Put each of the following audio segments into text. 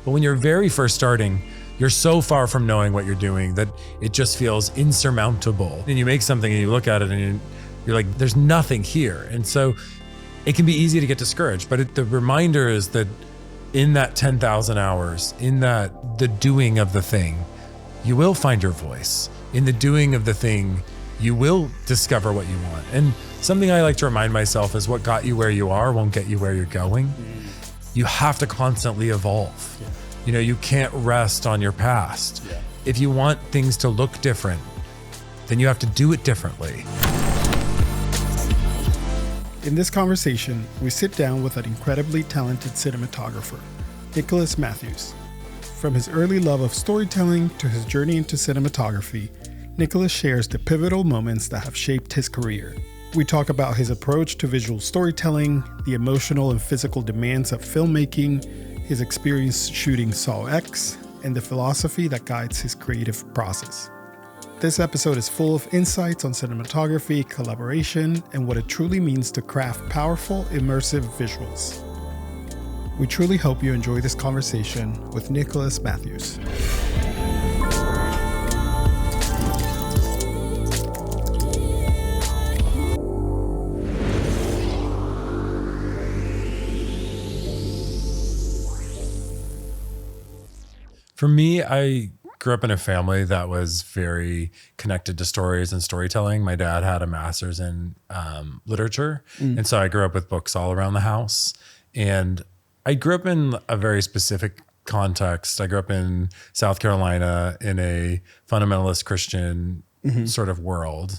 But when you're very first starting, you're so far from knowing what you're doing that it just feels insurmountable. And you make something and you look at it and you're like, there's nothing here. And so it can be easy to get discouraged. But the reminder is that in that 10,000 hours, in the doing of the thing, you will find your voice. In the doing of the thing, you will discover what you want. And something I like to remind myself is what got you where you are won't get you where you're going. You have to constantly evolve. Yeah. You know, you can't rest on your past. Yeah. If you want things to look different, then you have to do it differently. In this conversation, we sit down with an incredibly talented cinematographer, Nicholas Matthews. From his early love of storytelling to his journey into cinematography, Nicholas shares the pivotal moments that have shaped his career. We talk about his approach to visual storytelling, the emotional and physical demands of filmmaking, his experience shooting Saw X, and the philosophy that guides his creative process. This episode is full of insights on cinematography, collaboration, and what it truly means to craft powerful, immersive visuals. We truly hope you enjoy this conversation with Nicholas Matthews. For me, I grew up in a family that was very connected to stories and storytelling. My dad had a master's in literature. And so I grew up with books all around the house. And I grew up in a very specific context. I grew up in South Carolina in a fundamentalist Christian sort of world.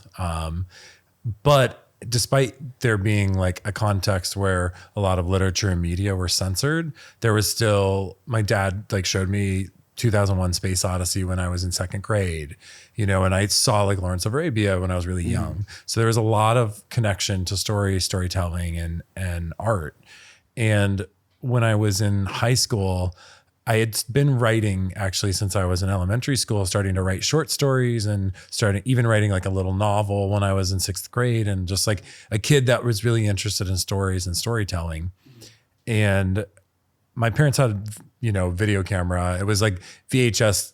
But despite there being like a context where a lot of literature and media were censored, there was still, my dad like showed me 2001 Space Odyssey when I was in second grade, you know, and I saw like Lawrence of Arabia when I was really young. So there was a lot of connection to storytelling and art. And when I was in high school, I had been writing actually since I was in elementary school, starting to write short stories and starting even writing like a little novel when I was in sixth grade, and just like a kid that was really interested in stories and storytelling. And my parents had, you know, video camera. It was like VHS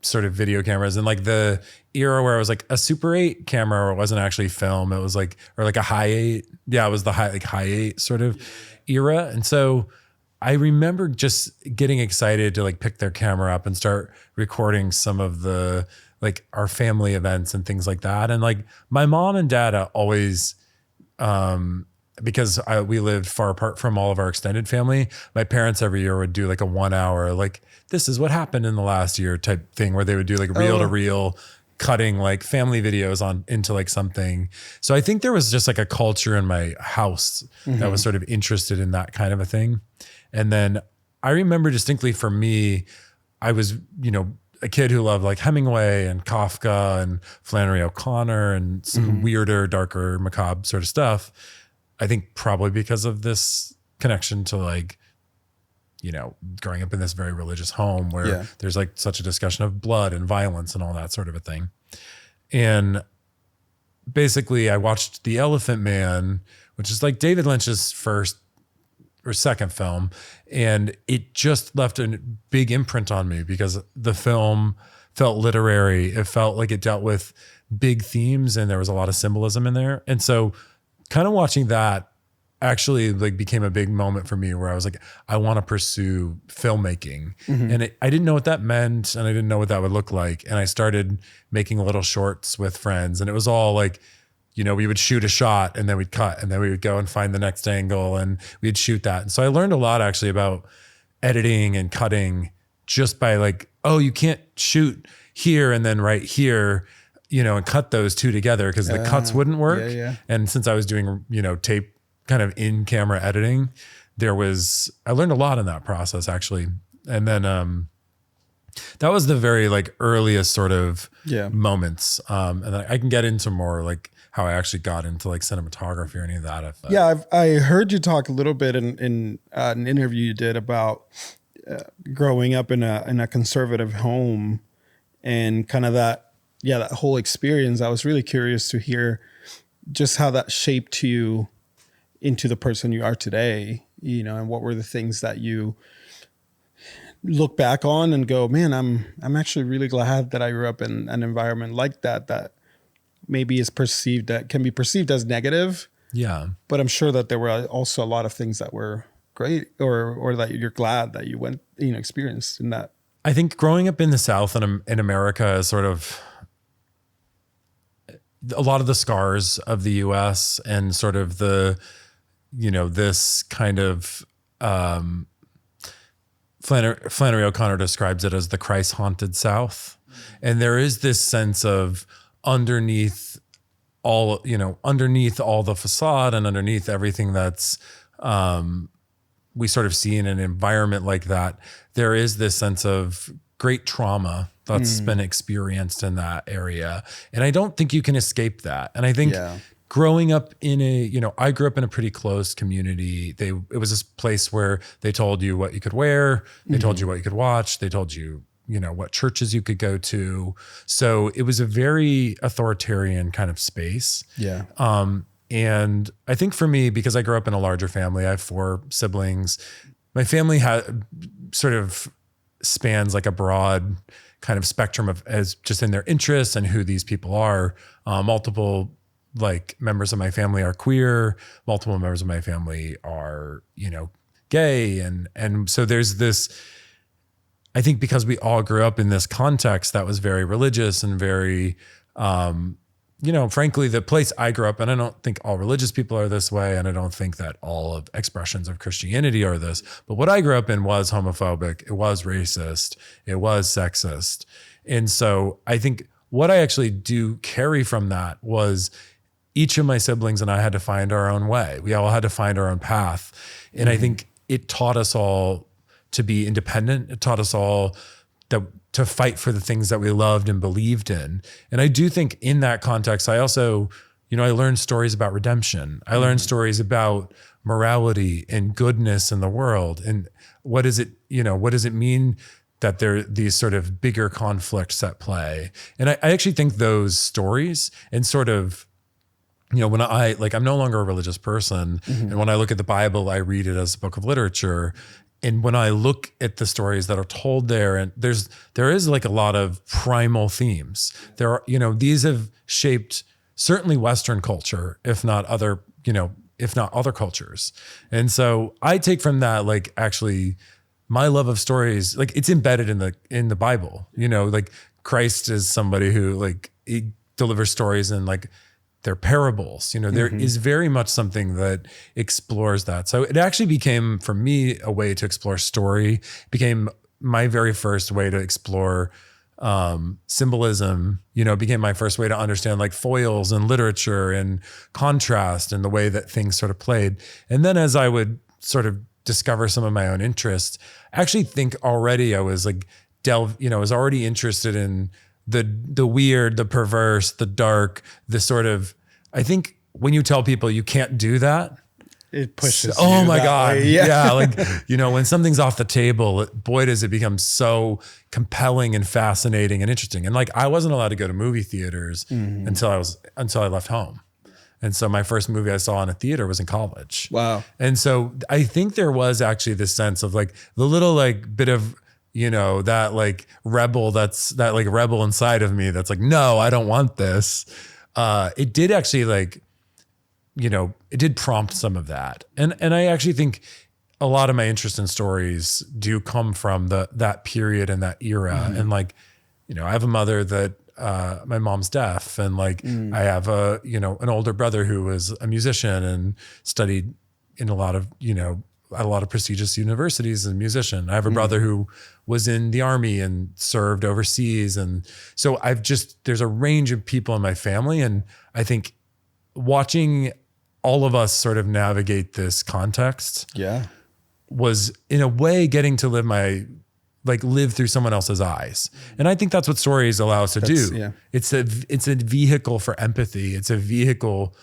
sort of video cameras, and like the era where it was like a Super 8 camera, or it wasn't actually film. It was like, or like a high 8. Yeah, it was the high 8 sort of era. And so I remember just getting excited to like pick their camera up and start recording some of the like our family events and things like that. And like my mom and dad always, because we lived far apart from all of our extended family, my parents every year would do like a 1 hour, like this is what happened in the last year type thing, where they would do like reel to reel cutting like family videos on into like something. So I think there was just like a culture in my house that was sort of interested in that kind of a thing. And then I remember distinctly for me, I was, you know, a kid who loved like Hemingway and Kafka and Flannery O'Connor and some weirder, darker, macabre sort of stuff. I think probably because of this connection to like, you know, growing up in this very religious home where there's like such a discussion of blood and violence and all that sort of a thing. And basically I watched The Elephant Man, which is like David Lynch's first or second film. And it just left a big imprint on me because the film felt literary. It felt like it dealt with big themes and there was a lot of symbolism in there. And so kind of watching that actually like became a big moment for me where I was like, I want to pursue filmmaking. And I didn't know what that meant and I didn't know what that would look like. And I started making little shorts with friends, and it was all like, you know, we would shoot a shot and then we'd cut and then we would go and find the next angle and we'd shoot that. And so I learned a lot actually about editing and cutting just by like, oh, you can't shoot here and then right here, you know, and cut those two together because the cuts wouldn't work. And since I was doing, you know, tape kind of in camera editing, I learned a lot in that process actually. And then that was the very like earliest sort of moments. And then I can get into more like how I actually got into like cinematography or any of that. I heard you talk a little bit in an interview you did about growing up in a conservative home and kind of that whole experience. I was really curious to hear just how that shaped you into the person you are today, you know, and what were the things that you look back on and go, man, I'm actually really glad that I grew up in an environment like that maybe can be perceived as negative. Yeah. But I'm sure that there were also a lot of things that were great, or that you're glad that you went, experienced in that. I think growing up in the South and in America is sort of a lot of the scars of the US and sort of this kind of, Flannery O'Connor describes it as the Christ haunted South. And there is this sense of underneath all the facade and underneath everything that's, we sort of see in an environment like that, there is this sense of great trauma that's been experienced in that area. And I don't think you can escape that. And I think growing up I grew up in a pretty closed community. It was this place where they told you what you could wear. They told you what you could watch. They told you, what churches you could go to. So it was a very authoritarian kind of space. Yeah. And I think for me, because I grew up in a larger family, I have 4 siblings. My family sort of spans like a broad kind of spectrum of as just in their interests and who these people are. Multiple members of my family are queer. Multiple members of my family are, gay. And so there's this, I think because we all grew up in this context that was very religious and very, frankly, the place I grew up in, I don't think all religious people are this way. And I don't think that all of expressions of Christianity are this, but what I grew up in was homophobic. It was racist. It was sexist. And so I think what I actually do carry from that was each of my siblings and I had to find our own way. We all had to find our own path. And I think it taught us all to be independent. It taught us all to fight for the things that we loved and believed in. And I do think in that context, I also, I learned stories about redemption. I learned stories about morality and goodness in the world. And what does it mean that there are these sort of bigger conflicts at play? And I actually think those stories and sort of, when I'm no longer a religious person. And when I look at the Bible, I read it as a book of literature. And when I look at the stories that are told there, and there is like a lot of primal themes. There are, these have shaped certainly Western culture, if not other cultures. And so I take from that, actually my love of stories, it's embedded in the Bible, Christ is somebody who he delivers stories and they're parables. There is very much something that explores that. So it actually became, for me, a way to explore story. It became my very first way to explore symbolism. Became my first way to understand foils and literature and contrast and the way that things sort of played. And then as I would sort of discover some of my own interests, I actually think already I was I was already interested in the weird, the perverse, the dark, the sort of, I think when you tell people you can't do that, it pushes. Oh my God. Way. Yeah. When something's off the table, boy, does it become so compelling and fascinating and interesting. And I wasn't allowed to go to movie theaters until I left home. And so my first movie I saw in a theater was in college. Wow. And so I think there was actually this sense of the little bit of, that rebel, that rebel inside of me that's no, I don't want this. It did actually it did prompt some of that. And I actually think a lot of my interest in stories do come from that period and that era. And I have a mother that, my mom's deaf, and I have an older brother who was a musician and studied in a lot of prestigious universities as a musician. I have a brother who was in the army and served overseas. And so there's a range of people in my family. And I think watching all of us sort of navigate this context was in a way getting to live through someone else's eyes. And I think that's what stories allow us to do. Yeah. It's a vehicle for empathy. It's a vehicle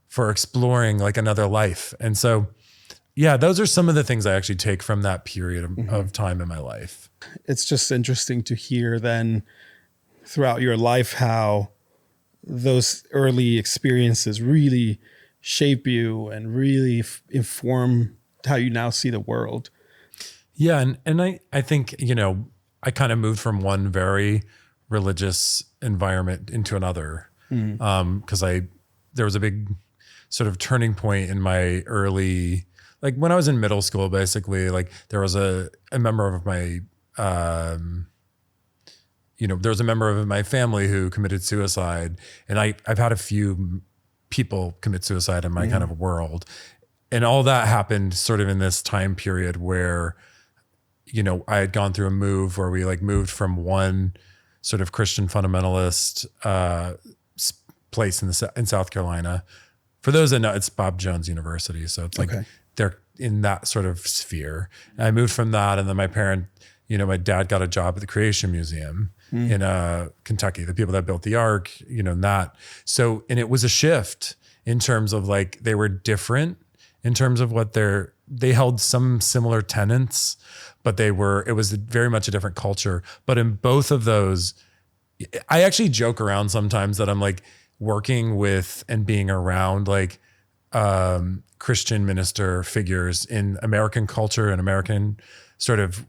for exploring another life. And so, yeah, those are some of the things I actually take from that period of time in my life. It's just interesting to hear then throughout your life how those early experiences really shape you and really inform how you now see the world. Yeah. And I think, I kind of moved from one very religious environment into another. Cause there was a big sort of turning point in my early, like when I was in middle school, basically, like there was a member of my, there was a member of my family who committed suicide, and I've had a few people commit suicide in my kind of world. And all that happened sort of in this time period where, I had gone through a move where we like moved from one sort of Christian fundamentalist place in South Carolina. For those that know, it's Bob Jones University. So it's like they're in that sort of sphere. And I moved from that. And then my dad got a job at the Creation Museum in Kentucky, the people that built the Ark, and that. So, and it was a shift in terms of like, they were different in terms of what they held some similar tenets, but it was very much a different culture. But in both of those, I actually joke around sometimes that I'm like working with and being around like Christian minister figures in American culture and American sort of,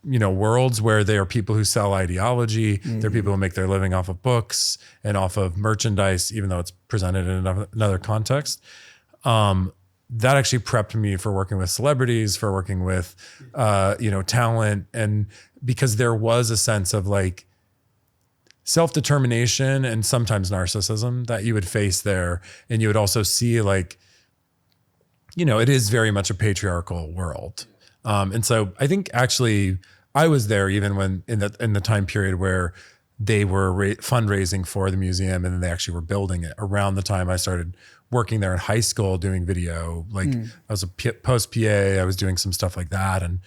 worlds where they are people who sell ideology. They're people who make their living off of books and off of merchandise, even though it's presented in another context. That actually prepped me for working with celebrities, for working with, talent. And because there was a sense of like self-determination and sometimes narcissism that you would face there. And you would also see like, it is very much a patriarchal world. And so I think actually I was there even when in the time period where they were fundraising for the museum and then they actually were building it around the time I started working there in high school doing video. Like I was a post PA, I was doing some stuff like that and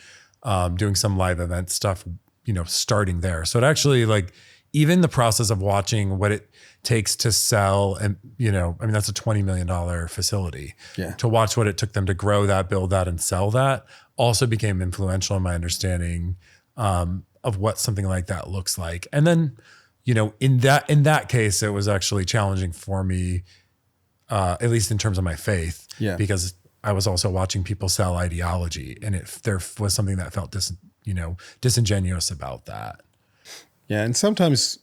doing some live event stuff, starting there. So it actually like even the process of watching what it takes to sell and, that's a $20 million facility. Yeah. To watch what it took them to grow that, build that and sell that also became influential in my understanding of what something like that looks like. And then, in that case, it was actually challenging for me, at least in terms of my faith, because I was also watching people sell ideology, and there was something that felt disingenuous about that. Yeah, and sometimes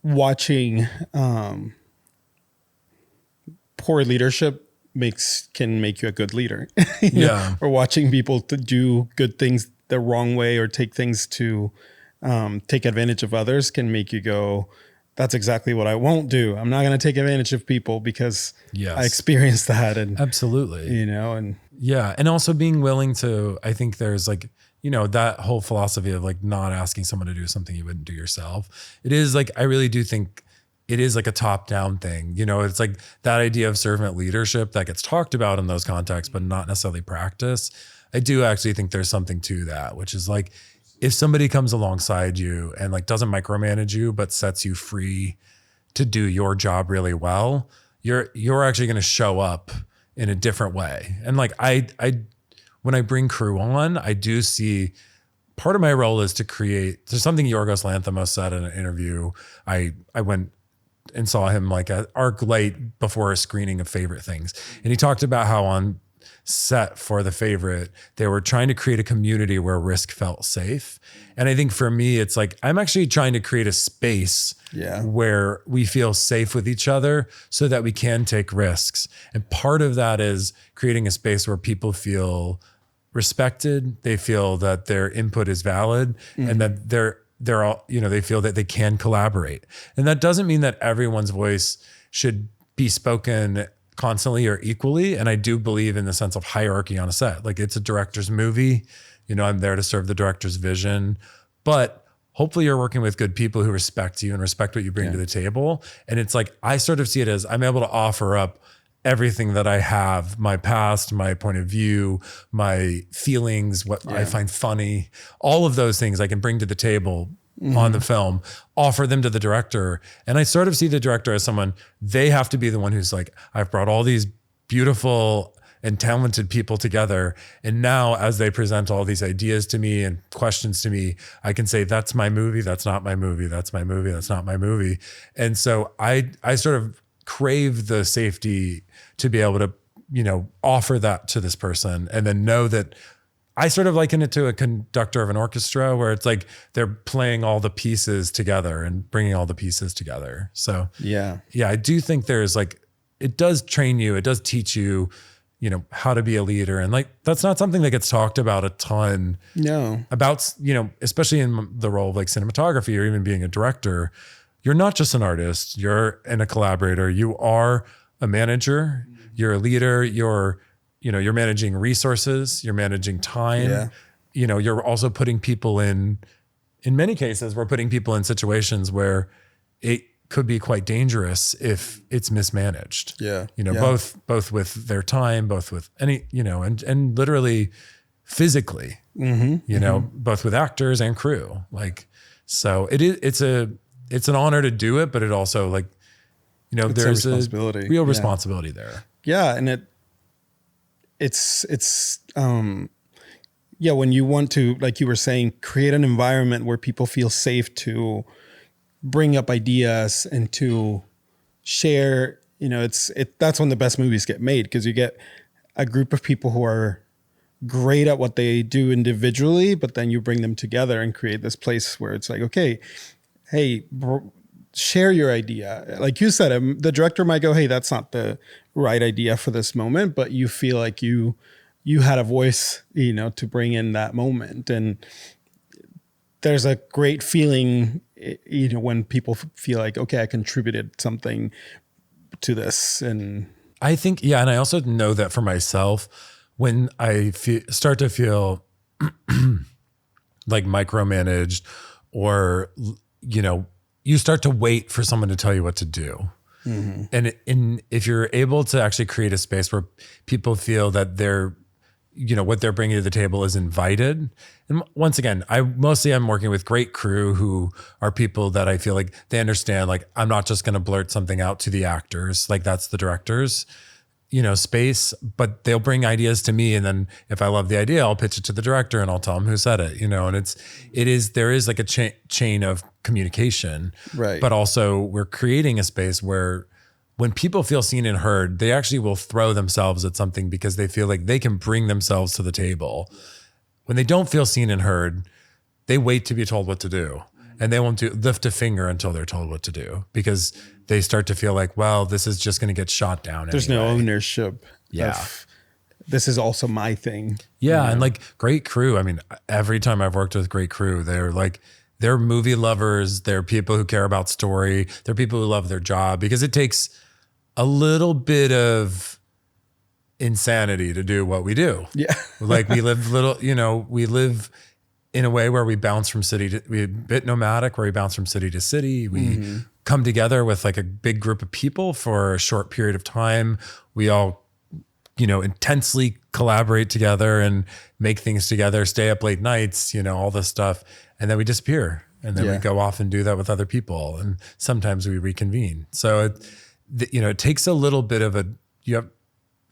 watching poor leadership can make you a good leader. Or watching people to do good things the wrong way or take things to take advantage of others can make you go, that's exactly what I won't do. I'm not going to take advantage of people because I experienced that. And absolutely, and also being willing to, I think there's like, that whole philosophy of like not asking someone to do something you wouldn't do yourself. It is like, I really do think it is like a top-down thing. It's like that idea of servant leadership that gets talked about in those contexts, but not necessarily practiced. I do actually think there's something to that, which is like, if somebody comes alongside you and like doesn't micromanage you, but sets you free to do your job really well, you're actually going to show up in a different way. And like, when I bring crew on, I do see part of my role is to create, there's something Yorgos Lanthimos said in an interview. I went and saw him like at ArcLight before a screening of Favorite Things. And he talked about how on set for The Favorite, they were trying to create a community where risk felt safe. And I think for me, it's like, I'm actually trying to create a space where we feel safe with each other so that we can take risks. And part of that is creating a space where people feel respected. They feel that their input is valid and that they're all, they feel that they can collaborate. And that doesn't mean that everyone's voice should be spoken constantly or equally. And I do believe in the sense of hierarchy on a set. Like it's a director's movie, I'm there to serve the director's vision, but hopefully you're working with good people who respect you and respect what you bring to the table. And it's like, I sort of see it as I'm able to offer up everything that I have, my past, my point of view, my feelings, what I find funny, all of those things I can bring to the table on the film, offer them to the director. And I sort of see the director as someone, they have to be the one who's like, I've brought all these beautiful and talented people together. And now as they present all these ideas to me and questions to me, I can say, that's my movie. That's not my movie. That's my movie. That's not my movie. And so I sort of crave the safety to be able to, offer that to this person and then know that I sort of liken it to a conductor of an orchestra where it's like they're playing all the pieces together and bringing all the pieces together. So Yeah. I do think there's like, it does train you, it does teach you, you know, how to be a leader. And like, that's not something that gets talked about a ton. No. About, you know, especially in the role of like cinematography or even being a director, you're not just an artist, you're a collaborator, you are a manager, you're a leader, you're managing resources, you're managing time. Yeah. You know, you're also putting people in many cases, we're putting people in situations where it could be quite dangerous if it's mismanaged. Yeah. You know, Yeah. both with their time, both with any, you know, and literally physically, you know, both with actors and crew. Like, so it's an honor to do it, but it also like, you know, there's a real responsibility there. Yeah. And it's when you want to, like you were saying, create an environment where people feel safe to bring up ideas and to share, you know, that's when the best movies get made, because you get a group of people who are great at what they do individually, but then you bring them together and create this place where it's like, okay, hey, share your idea. Like you said, the director might go, hey, that's not the right idea for this moment, but you feel like you had a voice, you know, to bring in that moment. And there's a great feeling, you know, when people feel like, okay, I contributed something to this. And I think, yeah. And I also know that for myself, when I start to feel like micromanaged, or, you know, you start to wait for someone to tell you what to do. And if you're able to actually create a space where people feel that they're, you know, what they're bringing to the table is invited. And once again, I'm working with great crew who are people that I feel like they understand, like, I'm not just going to blurt something out to the actors. Like, that's the director's, you know, space, but they'll bring ideas to me. And then if I love the idea, I'll pitch it to the director and I'll tell him who said it, you know, and there is like a chain of communication, right? But also we're creating a space where when people feel seen and heard, they actually will throw themselves at something because they feel like they can bring themselves to the table. When they don't feel seen and heard, they wait to be told what to do. And they won't lift a finger until they're told what to do, because they start to feel like, well, this is just going to get shot down. There's no ownership. Yeah. This is also my thing. Yeah. You know? And like great crew. I mean, every time I've worked with great crew, they're movie lovers. They're people who care about story. They're people who love their job, because it takes a little bit of insanity to do what we do. Yeah. Like we live in a way where we bounce from we're a bit nomadic, where we bounce from city to city. We come together with like a big group of people for a short period of time. We all, you know, intensely collaborate together and make things together, stay up late nights, you know, all this stuff. And then we disappear. And then we go off and do that with other people. And sometimes we reconvene. So, it takes a little bit of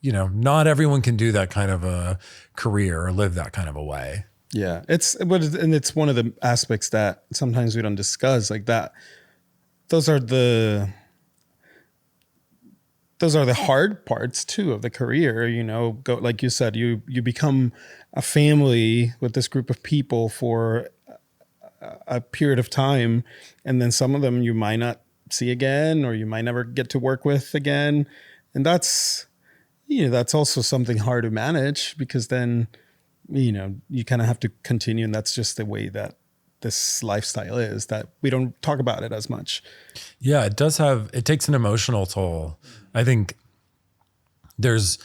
not everyone can do that kind of a career or live that kind of a way. Yeah, it's one of the aspects that sometimes we don't discuss, like that. Those are the hard parts too of the career. You know, like you said, you become a family with this group of people for a period of time, and then some of them you might not see again, or you might never get to work with again, and that's also something hard to manage, because then, you know, you kind of have to continue. And that's just the way that this lifestyle is, that we don't talk about it as much. Yeah, it takes an emotional toll. I think there's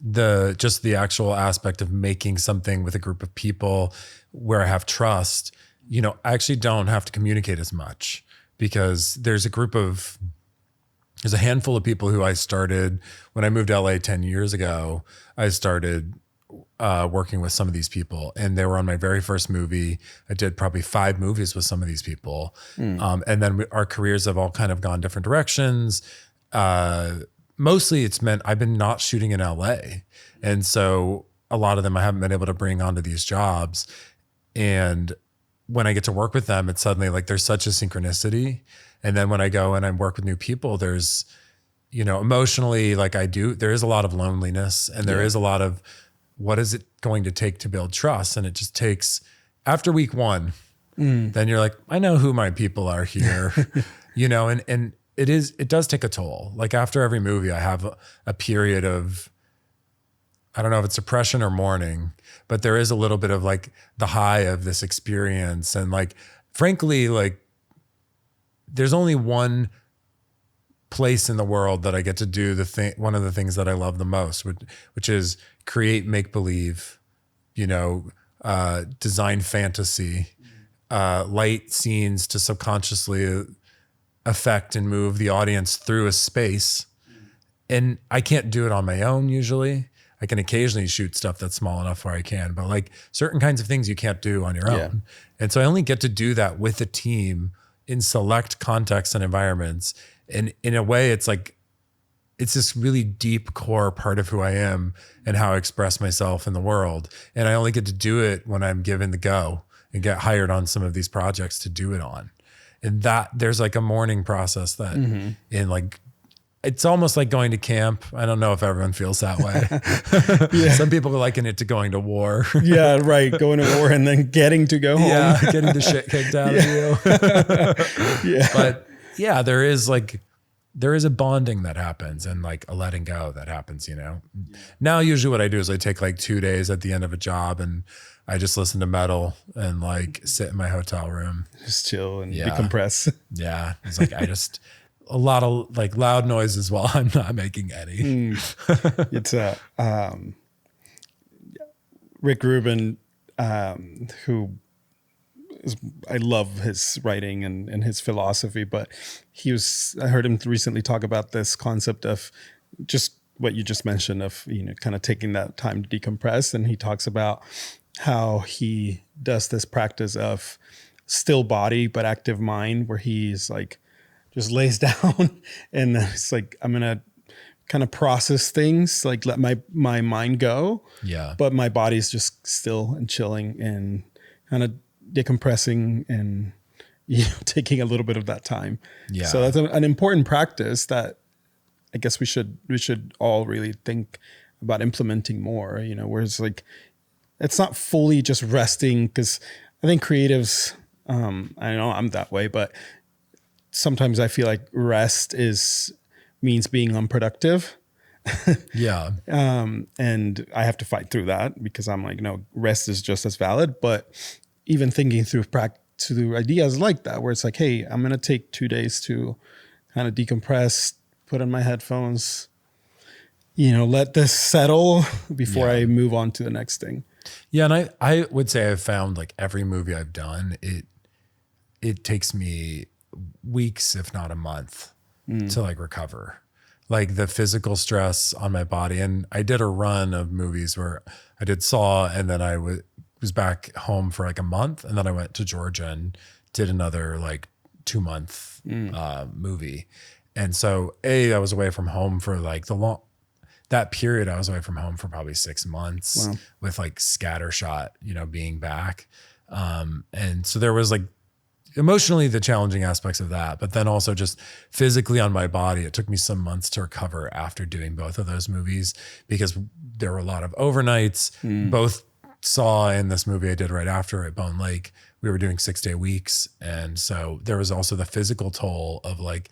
the actual aspect of making something with a group of people where I have trust. You know, I actually don't have to communicate as much, because there's a handful of people who I started when I moved to LA 10 years ago. I started working with some of these people, and they were on my very first movie. I did probably 5 movies with some of these people. And then our careers have all kind of gone different directions. Mostly it's meant I've been not shooting in LA. And so a lot of them I haven't been able to bring onto these jobs. And when I get to work with them, it's suddenly like there's such a synchronicity. And then when I go and I work with new people, there's, you know, emotionally, like there is a lot of loneliness, and there is a lot of what is it going to take to build trust? And it just takes, after week one, then you're like, I know who my people are here, and it does take a toll. Like after every movie, I have a period of, I don't know if it's depression or mourning, but there is a little bit of like the high of this experience. And like, frankly, like there's only one place in the world that I get to do one of the things that I love the most, which is create make-believe, design fantasy, light scenes to subconsciously affect and move the audience through a space. And I can't do it on my own usually. I can occasionally shoot stuff that's small enough where I can, but like certain kinds of things you can't do on your own. And so I only get to do that with a team in select contexts and environments. And in a way, it's like, it's this really deep core part of who I am and how I express myself in the world. And I only get to do it when I'm given the go and get hired on some of these projects to do it on. And that there's like a mourning process that in like, it's almost like going to camp. I don't know if everyone feels that way. Some people liken it to going to war. Yeah, right. Going to war and then getting to go home. Yeah, getting the shit kicked out of you. But yeah, there is a bonding that happens and like a letting go that happens, Now, usually what I do is I take like 2 days at the end of a job and I just listen to metal and like sit in my hotel room. Just chill and decompress. Yeah. It's like, a lot of like loud noises while I'm not making any. It's Rick Rubin, who is, I love his writing and his philosophy, but I heard him recently talk about this concept of just what you just mentioned of, kind of taking that time to decompress. And he talks about how he does this practice of still body, but active mind, where he's like, just lays down and it's like, I'm going to kind of process things, like let my mind go. Yeah. But my body's just still and chilling and kind of decompressing and, taking a little bit of that time. Yeah. So that's an important practice that I guess we should all really think about implementing more, where it's like, it's not fully just resting, because I think creatives, I know I'm that way, but sometimes I feel like rest means being unproductive. Yeah. And I have to fight through that because I'm like, no, rest is just as valid. But even thinking through ideas like that, where it's like, hey, I'm going to take 2 days to kind of decompress, put on my headphones, let this settle before I move on to the next thing. Yeah. And I would say I've found like every movie I've done, it takes me weeks, if not a month, to like recover, like the physical stress on my body. And I did a run of movies where I did Saw, and then I was back home for like a month, and then I went to Georgia and did another like 2-month movie. And so I was away from home for like that period. I was away from home for probably 6 months. Wow. With like scattershot, being back. And so there was like emotionally the challenging aspects of that, but then also just physically on my body, it took me some months to recover after doing both of those movies, because there were a lot of overnights. Both Saw and this movie I did right after at Bone Lake, we were doing 6-day weeks. And so there was also the physical toll of like,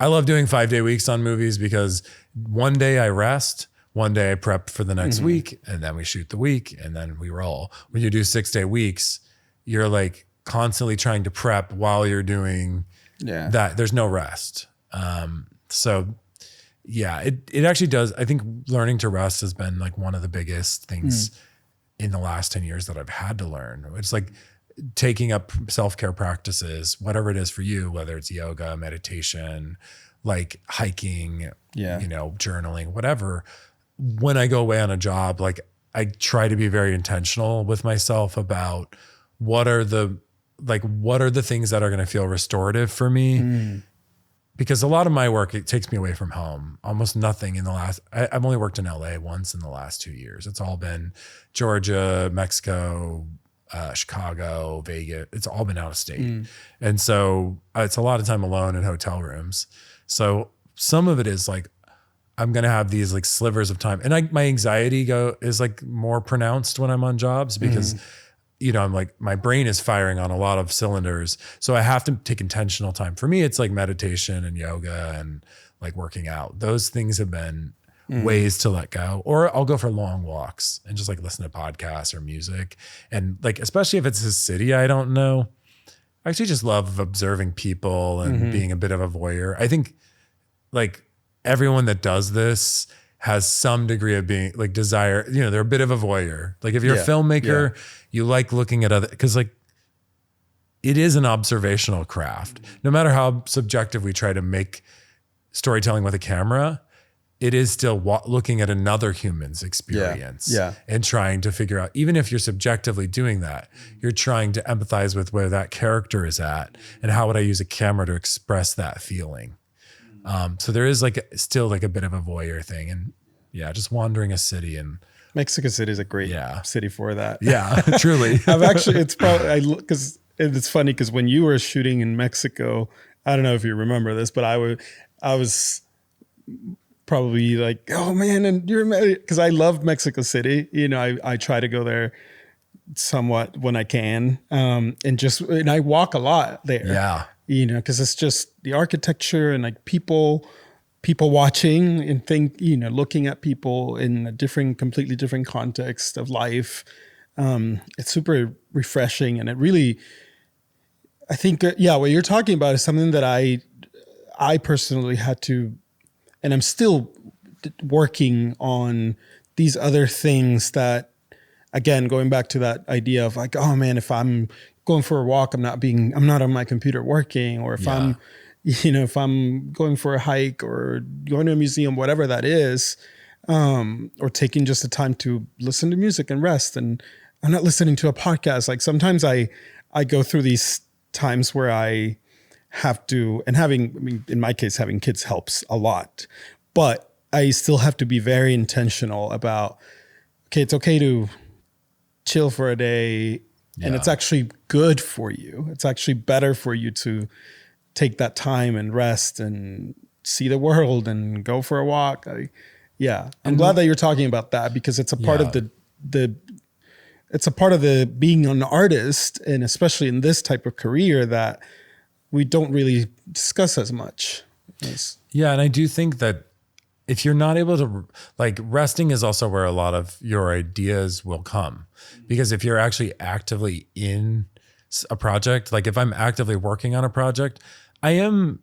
I love doing 5-day weeks on movies because one day I rest, one day I prep for the next week, and then we shoot the week, and then we roll. When you do 6-day weeks, you're like constantly trying to prep while you're doing that. There's no rest. So yeah, it actually does. I think learning to rest has been like one of the biggest things in the last 10 years that I've had to learn. It's like taking up self-care practices, whatever it is for you, whether it's yoga, meditation, like hiking, journaling, whatever. When I go away on a job, like I try to be very intentional with myself about what are the things that are going to feel restorative for me? Because a lot of my work, it takes me away from home. Almost nothing in the last, I've only worked in LA once in the last 2 years. It's all been Georgia, Mexico, Chicago, Vegas. It's all been out of state. And so it's a lot of time alone in hotel rooms. So some of it is like, I'm going to have these like slivers of time. And my anxiety is like more pronounced when I'm on jobs because, I'm like, my brain is firing on a lot of cylinders. So I have to take intentional time. For me, it's like meditation and yoga and like working out. Those things have been ways to let go. Or I'll go for long walks and just like listen to podcasts or music. And like, especially if it's a city I don't know, I actually just love observing people and being a bit of a voyeur. I think like everyone that does this has some degree of being like desire, they're a bit of a voyeur. Like if you're a filmmaker, you like looking at other, because like it is an observational craft. No matter how subjective we try to make storytelling with a camera, it is still looking at another human's experience and trying to figure out, even if you're subjectively doing that, you're trying to empathize with where that character is at and how would I use a camera to express that feeling. So there is like still like a bit of a voyeur thing, and just wandering a city. And Mexico City is a great city for that. Yeah, truly. It's probably, because it's funny because when you were shooting in Mexico, I don't know if you remember this, but I was probably like, oh man, and you're, because I love Mexico City. I try to go there somewhat when I can, and I walk a lot there. Yeah. Because it's just the architecture and like people watching and looking at people in a completely different context of life. It's super refreshing, and it really, I think, what you're talking about is something that I personally had to, and I'm still working on these other things that, again, going back to that idea of like, oh man, if I'm going for a walk, I'm not on my computer working, or if if I'm going for a hike or going to a museum, whatever that is, or taking just the time to listen to music and rest. And I'm not listening to a podcast. Like sometimes I go through these times where I have to, and in my case, having kids helps a lot, but I still have to be very intentional about, okay, it's okay to chill for a day. And it's actually good for you. It's actually better for you to take that time and rest and see the world and go for a walk. I'm glad that you're talking about that, because it's a part of it's a part of the being an artist, and especially in this type of career that we don't really discuss as much. And I do think that if you're not able to, like, resting is also where a lot of your ideas will come. Because if you're actually actively in a project, like if I'm actively working on a project, I am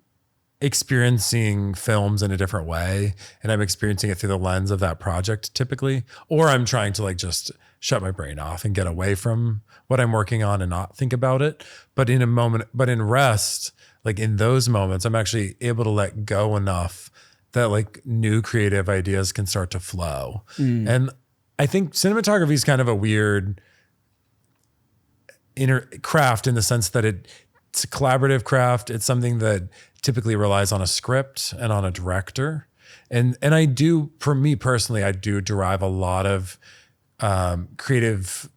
experiencing films in a different way, and I'm experiencing it through the lens of that project typically, or I'm trying to like just shut my brain off and get away from what I'm working on and not think about it. But in rest, like in those moments, I'm actually able to let go enough that like new creative ideas can start to flow. And I think cinematography is kind of a weird inner craft in the sense that it's a collaborative craft. It's something that typically relies on a script and on a director. And I do, for me personally, I do derive a lot of creative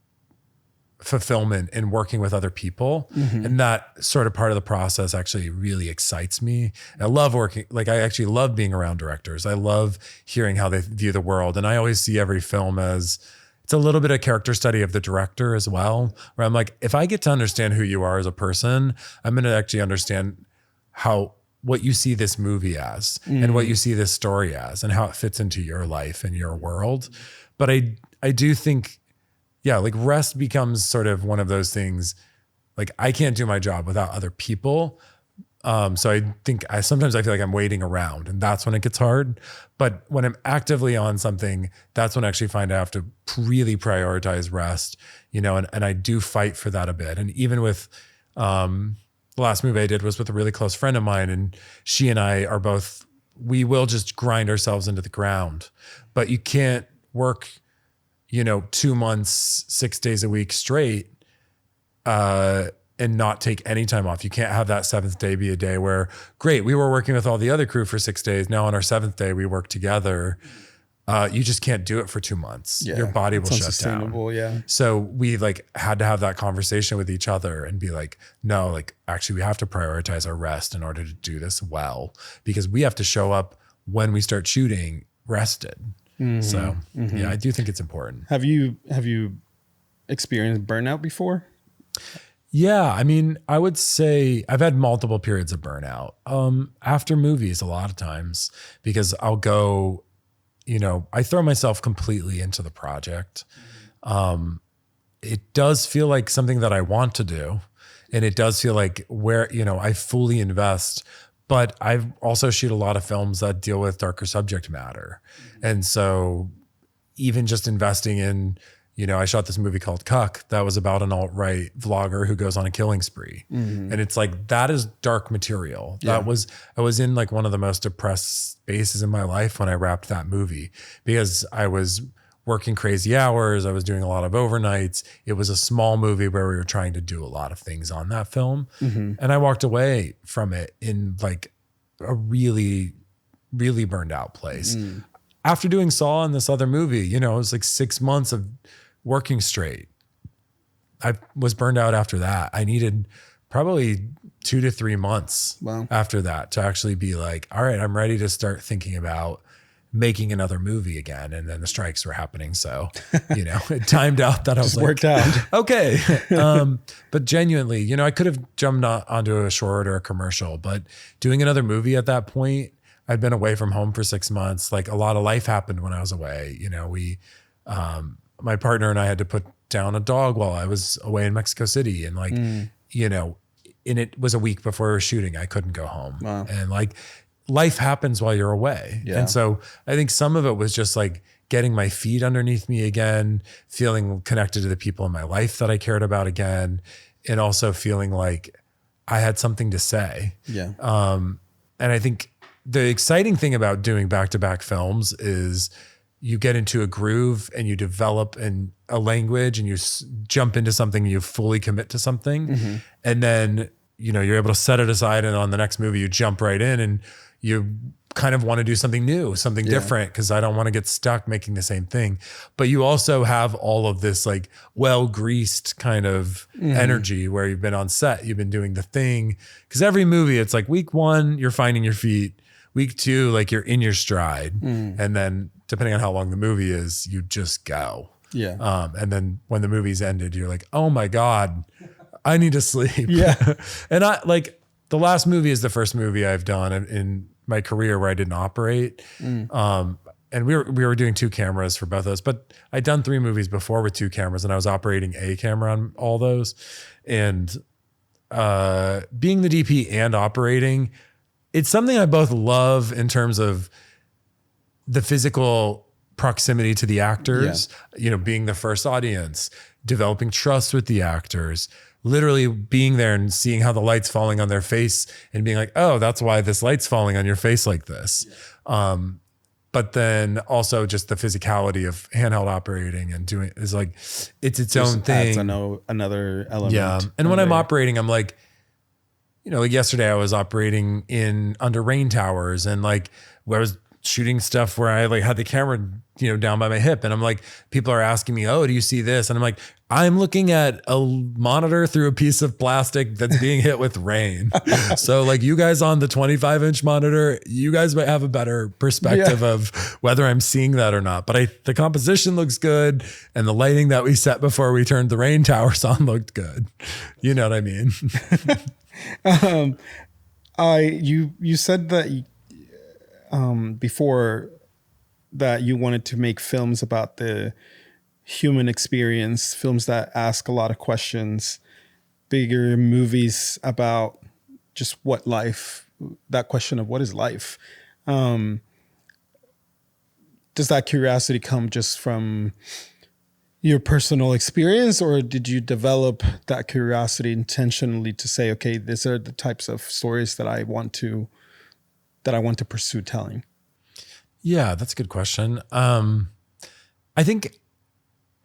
fulfillment in working with other people. And that sort of part of the process actually really excites me. And I love working, like I actually love being around directors. I love hearing how they view the world. And I always see every film as, it's a little bit of character study of the director as well, where I'm like, if I get to understand who you are as a person, I'm going to actually understand what you see this movie as and what you see this story as and how it fits into your life and your world. But I do think, like rest becomes sort of one of those things. Like I can't do my job without other people. So I think sometimes I feel like I'm waiting around, and that's when it gets hard. But when I'm actively on something, that's when I actually find I have to really prioritize rest, and I do fight for that a bit. And even with the last movie I did was with a really close friend of mine, and she and I are both, we will just grind ourselves into the ground. But you can't work 2 months, 6 days a week straight, and not take any time off. You can't have that seventh day be a day where, great, we were working with all the other crew for 6 days. Now on our seventh day, we work together. You just can't do it for 2 months. Your body will shut down. So we had to have that conversation with each other and be like, no, actually we have to prioritize our rest in order to do this well, because we have to show up when we start shooting rested. So yeah, I do think it's important. Have you experienced burnout before? Yeah, I mean, I would say I've had multiple periods of burnout after movies a lot of times, because I'll go, I throw myself completely into the project. It does feel like something that I want to do, and it does feel like where, I fully invest, but I also shoot a lot of films that deal with darker subject matter. And so even just investing in, I shot this movie called Cuck that was about an alt-right vlogger who goes on a killing spree. And it's like, that is dark material. I was in like one of the most depressed spaces in my life when I wrapped that movie, because I was working crazy hours. I was doing a lot of overnights. It was a small movie where we were trying to do a lot of things on that film. And I walked away from it in like a really, really burned out place. After doing Saw and this other movie, it was like 6 months of working straight. I was burned out after that. I needed probably 2 to 3 months after that to actually be like, all right, I'm ready to start thinking about making another movie again. And then the strikes were happening. So, it timed out that I was like, worked out. Okay. But genuinely, I could have jumped onto a short or a commercial, but doing another movie at that point, I'd been away from home for 6 months. Like, a lot of life happened when I was away. My partner and I had to put down a dog while I was away in Mexico City. And like, and it was a week before we were shooting. I couldn't go home. Wow. And like, life happens while you're away. Yeah. And so I think some of it was just like getting my feet underneath me again, feeling connected to the people in my life that I cared about again, and also feeling like I had something to say. Yeah. And I think the exciting thing about doing back-to-back films is you get into a groove and you develop a language, and you jump into something, you fully commit to something. And then, you're able to set it aside, and on the next movie, you jump right in and you kind of want to do something new, something different, because I don't want to get stuck making the same thing. But you also have all of this like well-greased kind of energy where you've been on set, you've been doing the thing. Because every movie, it's like week 1, you're finding your feet. Week 2, like you're in your stride. And then depending on how long the movie is, you just go. Yeah. And then when the movie's ended, you're like, oh my God, I need to sleep. Yeah. And I like, the last movie is the first movie I've done in my career where I didn't operate. And we were doing 2 cameras for both those, but I'd done 3 movies before with 2 cameras, and I was operating a camera on all those. And being the DP and operating, it's something I both love in terms of the physical proximity to the actors, being the first audience, developing trust with the actors, literally being there and seeing how the light's falling on their face and being like, oh, that's why this light's falling on your face like this. But then also just the physicality of handheld operating and doing is like, it's its own thing. Adds another element. Yeah. And when I'm operating, I'm like, like yesterday I was operating under rain towers, and like where I was shooting stuff where I like had the camera, down by my hip. And I'm like, people are asking me, oh, do you see this? And I'm like, I'm looking at a monitor through a piece of plastic that's being hit with rain. So like you guys on the 25-inch monitor, you guys might have a better perspective of whether I'm seeing that or not. But the composition looks good, and the lighting that we set before we turned the rain towers on looked good. You know what I mean? You said that before that you wanted to make films about the human experience, films that ask a lot of questions, bigger movies about just what life, that question of what is life. Does that curiosity come just from your personal experience, or did you develop that curiosity intentionally to say, okay, these are the types of stories that I want to pursue telling? Yeah, that's a good question. I think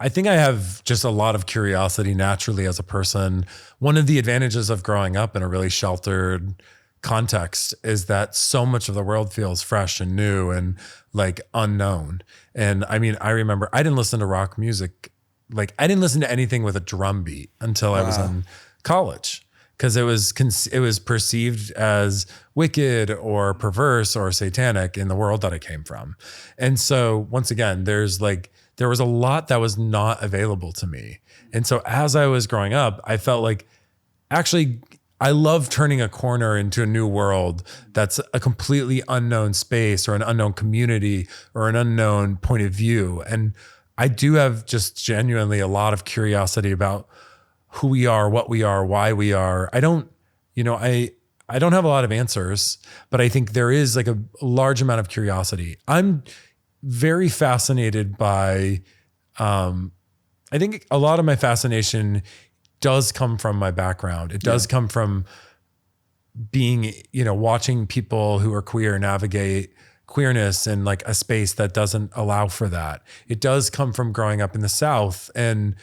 I have just a lot of curiosity naturally as a person. One of the advantages of growing up in a really sheltered context is that so much of the world feels fresh and new and like unknown. And I mean, I remember I didn't listen to rock music. Like I didn't listen to anything with a drum beat until I was in college. because it was perceived as wicked or perverse or satanic in the world that I came from. And so once again, there was a lot that was not available to me. And so as I was growing up, I felt like actually I love turning a corner into a new world that's a completely unknown space or an unknown community or an unknown point of view. And I do have just genuinely a lot of curiosity about who we are, what we are, why we are. I don't have a lot of answers, but I think there is like a large amount of curiosity. I'm very fascinated by, I think a lot of my fascination does come from my background. It does come from being, watching people who are queer navigate queerness in like a space that doesn't allow for that. It does come from growing up in the South and,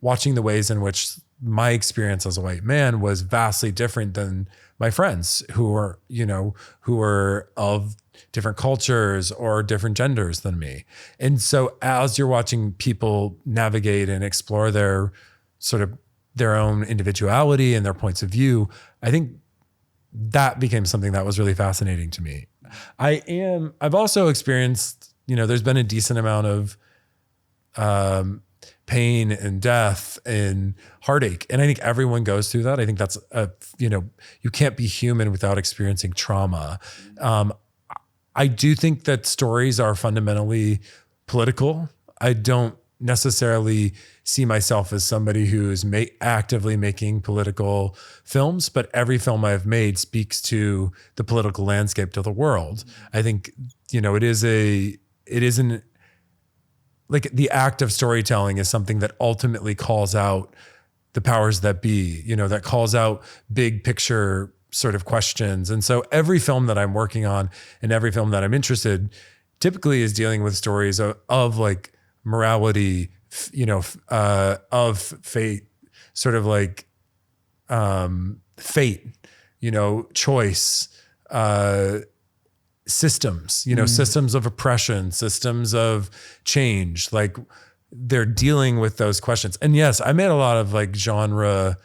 watching the ways in which my experience as a white man was vastly different than my friends who were of different cultures or different genders than me. And so as you're watching people navigate and explore their own individuality and their points of view, I think that became something that was really fascinating to me. I've also experienced, there's been a decent amount of pain and death and heartache. And I think everyone goes through that. I think that's you can't be human without experiencing trauma. I do think that stories are fundamentally political. I don't necessarily see myself as somebody who's actively making political films, but every film I've made speaks to the political landscape of the world. I think, it isn't like the act of storytelling is something that ultimately calls out the powers that be, that calls out big picture sort of questions. And so every film that I'm working on and every film that I'm interested typically is dealing with stories of like morality, of fate, sort of like fate, choice, systems, systems of oppression, systems of change. Like they're dealing with those questions. And yes, I made a lot of like genre,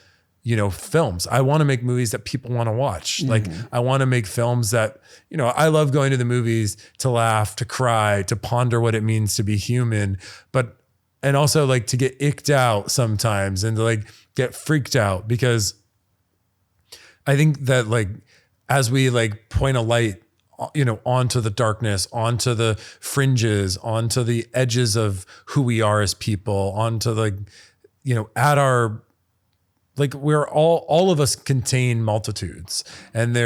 films. I want to make movies that people want to watch. Like I want to make films that, I love going to the movies to laugh, to cry, to ponder what it means to be human, and also like to get icked out sometimes and to like get freaked out, because I think that like, as we like point a light, onto the darkness, onto the fringes, onto the edges of who we are as people, onto like, at our, like we're all of us contain multitudes, and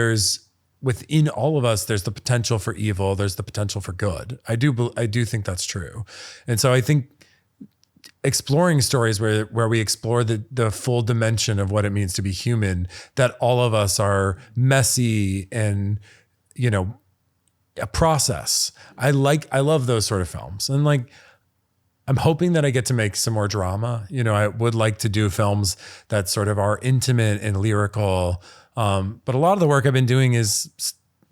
within all of us, there's the potential for evil. There's the potential for good. I do think that's true. And so I think exploring stories where we explore the full dimension of what it means to be human, that all of us are messy and, a process. I love those sort of films. And like, I'm hoping that I get to make some more drama. I would like to do films that sort of are intimate and lyrical. But a lot of the work I've been doing has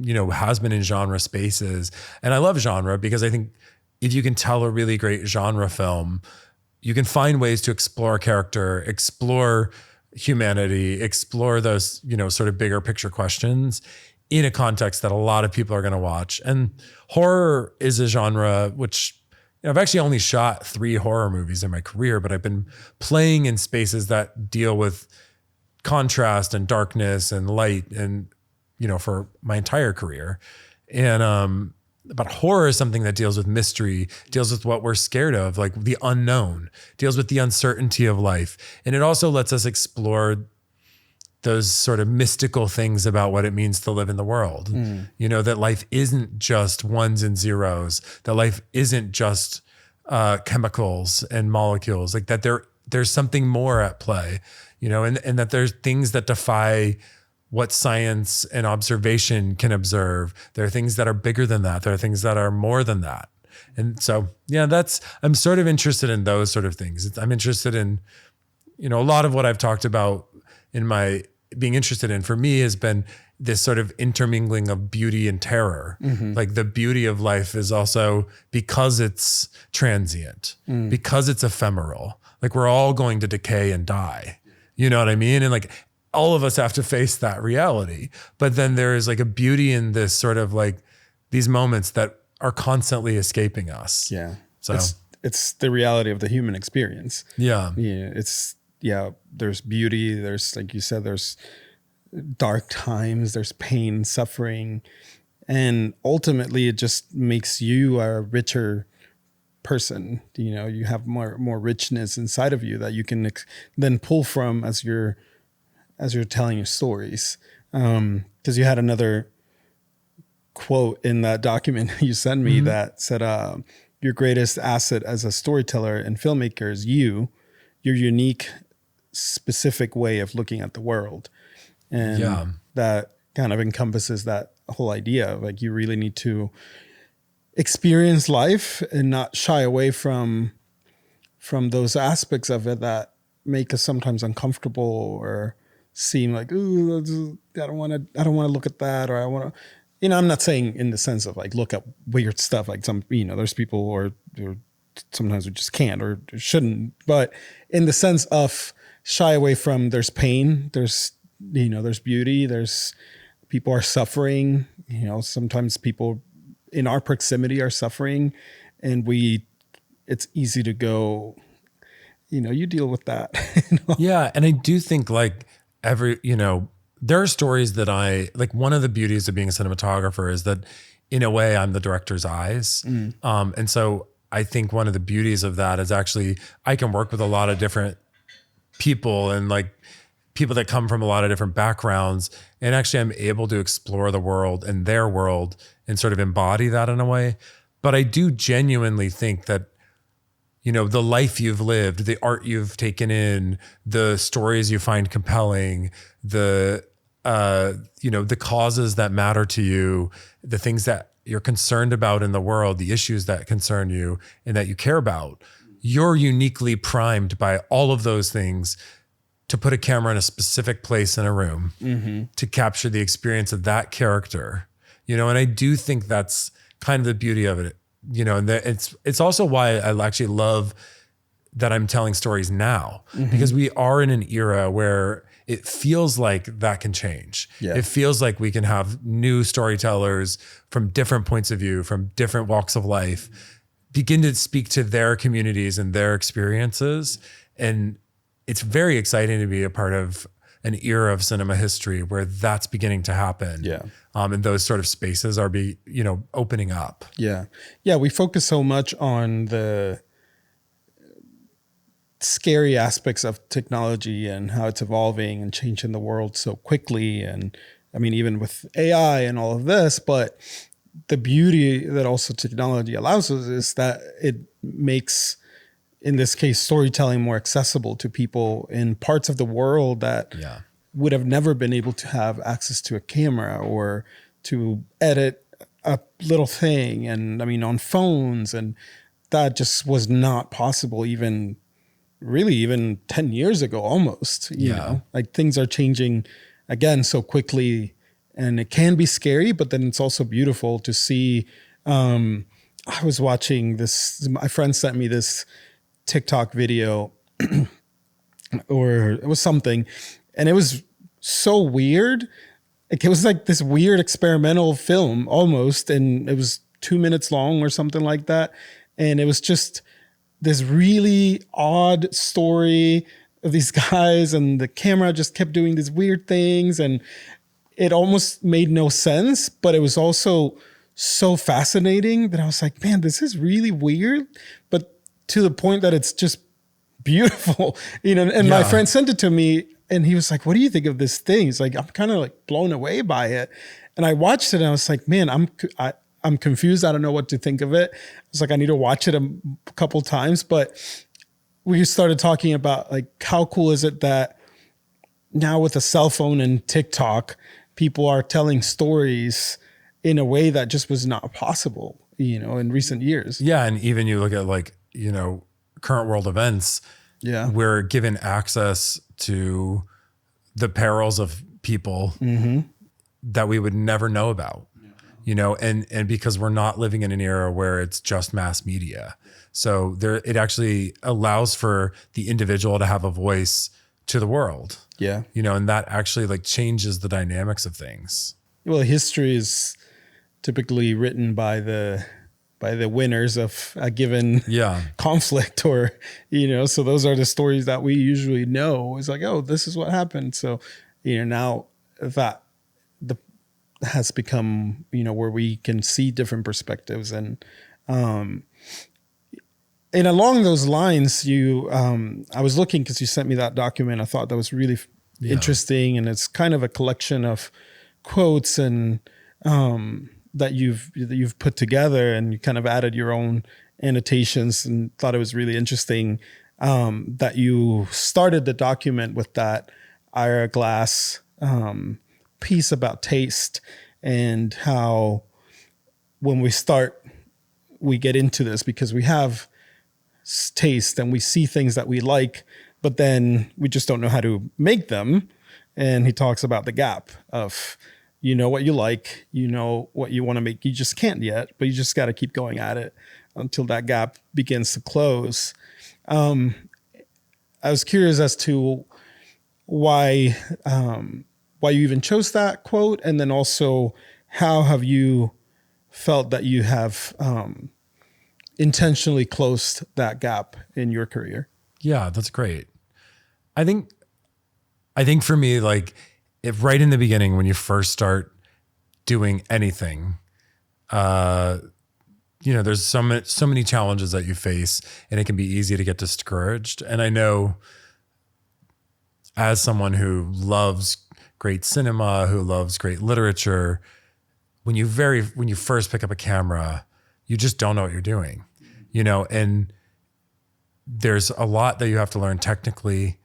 been in genre spaces. And I love genre because I think if you can tell a really great genre film, you can find ways to explore character, explore humanity, explore those, sort of bigger picture questions in a context that a lot of people are going to watch. And horror is a genre which I've actually only shot 3 horror movies in my career, but I've been playing in spaces that deal with contrast and darkness and light and, for my entire career. And, but horror is something that deals with mystery, deals with what we're scared of, like the unknown, deals with the uncertainty of life. And it also lets us explore those sort of mystical things about what it means to live in the world. That life isn't just ones and zeros, that life isn't just chemicals and molecules, like that there's something more at play, and that there's things that defy what science and observation can observe. There are things that are bigger than that. There are things that are more than that. And so, I'm sort of interested in those sort of things. I'm interested in, a lot of what I've talked about in my being interested in for me has been this sort of intermingling of beauty and terror. Like the beauty of life is also because it's transient, because it's ephemeral. Like we're all going to decay and die, You know what I mean? And like all of us have to face that reality. But then there is like a beauty in this sort of like these moments that are constantly escaping us. Yeah. So it's the reality of the human experience. yeah. There's beauty. There's, like you said, there's dark times, there's pain, suffering. And ultimately it just makes you a richer person. You know, you have more richness inside of you that you can then pull from as you're telling your stories. Because you had another quote in that document you sent me that said, your greatest asset as a storyteller and filmmaker is your unique, specific way of looking at the world. And that kind of encompasses that whole idea of like, you really need to experience life and not shy away from those aspects of it that make us sometimes uncomfortable or seem like, ooh, I don't want to look at that, or I want to, you know, I'm not saying in the sense of like, look at weird stuff. Like some, you know, there's people or sometimes we just can't or shouldn't, but in the sense of shy away from, there's pain, there's, you know, there's beauty, there's people are suffering, you know, sometimes people in our proximity are suffering, and it's easy to go, you know, you deal with that. You know? Yeah. And I do think like you know, there are stories that one of the beauties of being a cinematographer is that in a way I'm the director's eyes. And so I think one of the beauties of that is actually I can work with a lot of different people and like people that come from a lot of different backgrounds. And actually I'm able to explore the world and their world and sort of embody that in a way. But I do genuinely think that, you know, the life you've lived, the art you've taken in, the stories you find compelling, the, you know, the causes that matter to you, the things that you're concerned about in the world, the issues that concern you and that you care about, you're uniquely primed by all of those things to put a camera in a specific place in a room to capture the experience of that character, you know? And I do think that's kind of the beauty of it, you know, and it's also why I actually love that I'm telling stories now, because we are in an era where it feels like that can change. Yeah. It feels like we can have new storytellers from different points of view, from different walks of life, begin to speak to their communities and their experiences. And it's very exciting to be a part of an era of cinema history where that's beginning to happen. Yeah. And those sort of spaces are opening up. Yeah. Yeah. We focus so much on the scary aspects of technology and how it's evolving and changing the world so quickly. And I mean, even with AI and all of this, but the beauty that also technology allows us is that it makes, in this case, storytelling more accessible to people in parts of the world that would have never been able to have access to a camera or to edit a little thing. And I mean, on phones, and that just was not possible even 10 years ago, almost, you know, like things are changing again so quickly, and it can be scary, but then it's also beautiful to see. I was watching this, my friend sent me this TikTok video or it was something, and it was so weird. Like, it was like this weird experimental film almost, and it was 2 minutes long or something like that. And it was just this really odd story of these guys, and the camera just kept doing these weird things, and it almost made no sense, but it was also so fascinating that I was like, man, this is really weird, but to the point that it's just beautiful, you know. And my friend sent it to me, and he was like, what do you think of this thing? He's like, I'm kind of like blown away by it. And I watched it and I was like, man, I'm confused. I don't know what to think of it. I was like, I need to watch it a couple times. But we started talking about like, how cool is it that now with a cell phone and TikTok, people are telling stories in a way that just was not possible, you know, in recent years. Yeah. And even you look at like, you know, current world events, we're given access to the perils of people that we would never know about, you know, and because we're not living in an era where it's just mass media. So it actually allows for the individual to have a voice to the world. Yeah. And that actually like changes the dynamics of things. Well, history is typically written by the winners of a given conflict, or so those are the stories that we usually know. It's like, oh, this is what happened. So now that has become where we can see different perspectives, and along those lines, I was looking because you sent me that document. I thought that was really interesting, and it's kind of a collection of quotes and that you've put together, and you kind of added your own annotations, and thought it was really interesting that you started the document with that Ira Glass piece about taste, and how when we get into this because we have taste and we see things that we like, but then we just don't know how to make them. And he talks about the gap of what you like, what you want to make. You just can't yet, but you just got to keep going at it until that gap begins to close. I was curious as to why you even chose that quote, and then also how have you felt that you have intentionally closed that gap in your career? Yeah, that's great. I think for me, like, if right in the beginning, when you first start doing anything, there's so many challenges that you face, and it can be easy to get discouraged. And I know, as someone who loves great cinema, who loves great literature, when you first pick up a camera, you just don't know what you're doing, and there's a lot that you have to learn technically.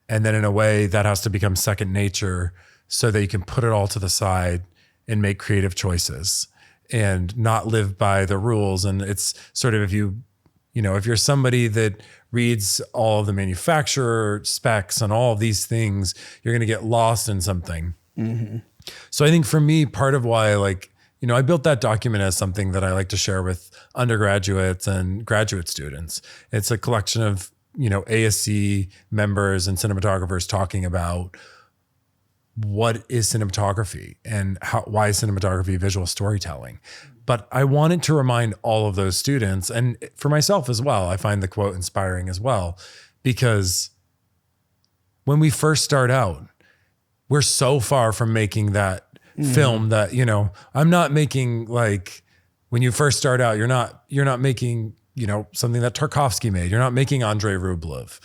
And then in a way that has to become second nature, so that you can put it all to the side and make creative choices and not live by the rules. And it's sort of, if you're somebody that reads all of the manufacturer specs and all of these things, you're going to get lost in something. Mm-hmm. So I think for me, part of why I built that document as something that I like to share with undergraduates and graduate students. It's a collection of, ASC members and cinematographers talking about what is cinematography and why is cinematography visual storytelling. But I wanted to remind all of those students, and for myself as well, I find the quote inspiring as well, because when we first start out, we're so far from making that film that, I'm not making, like, when you first start out, you're not making, something that Tarkovsky made. You're not making Andrei Rublev.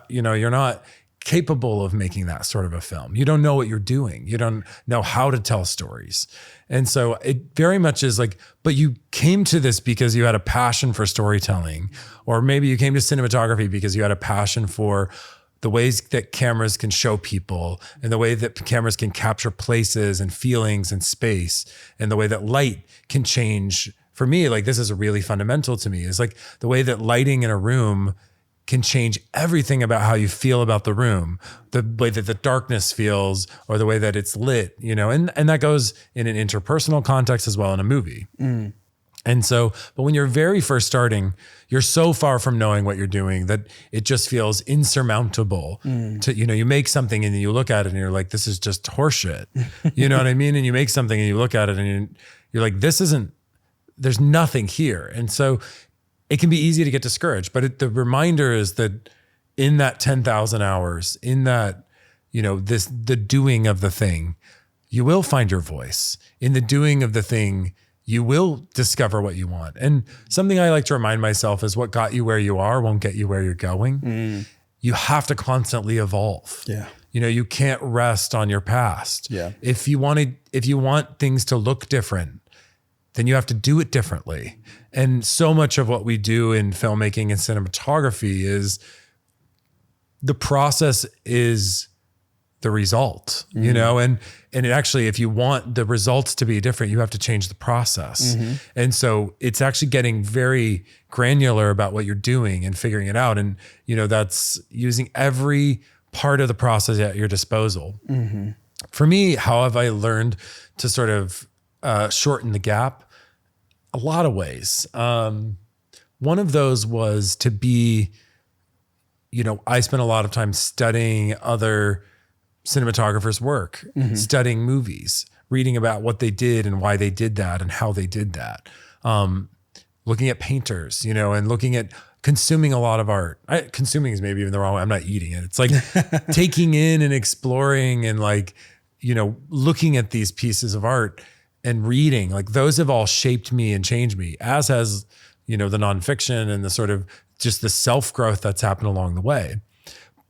You're not capable of making that sort of a film. You don't know what you're doing. You don't know how to tell stories. And so it very much is like, but you came to this because you had a passion for storytelling, or maybe you came to cinematography because you had a passion for the ways that cameras can show people, and the way that cameras can capture places and feelings and space, and the way that light can change. For me, like, this is really fundamental to me, is like the way that lighting in a room can change everything about how you feel about the room, the way that the darkness feels, or the way that it's lit, and that goes in an interpersonal context as well in a movie. And so, but when you're very first starting, you're so far from knowing what you're doing that it just feels insurmountable you make something and then you look at it and you're like, this is just horseshit. You know what I mean? And you make something and you look at it and you're like, there's nothing here. And so it can be easy to get discouraged, but the reminder is that in that 10,000 hours, in that, the doing of the thing, you will find your voice. In the doing of the thing, you will discover what you want. And something I like to remind myself is what got you where you are won't get you where you're going. You have to constantly evolve. Yeah. You can't rest on your past. Yeah. If you want things to look different, then you have to do it differently. And so much of what we do in filmmaking and cinematography is the process is the result, and it actually, if you want the results to be different, you have to change the process. And so it's actually getting very granular about what you're doing and figuring it out. And, that's using every part of the process at your disposal. For me, how have I learned to sort of shorten the gap? A lot of ways. One of those was to be, I spent a lot of time studying other cinematographers' work, studying movies, reading about what they did and why they did that and how they did that. Looking at painters, and looking at consuming a lot of art. Consuming is maybe even the wrong way. I'm not eating it. It's like taking in and exploring and looking at these pieces of art and reading. Like those have all shaped me and changed me, as has, the nonfiction and the sort of just the self-growth that's happened along the way.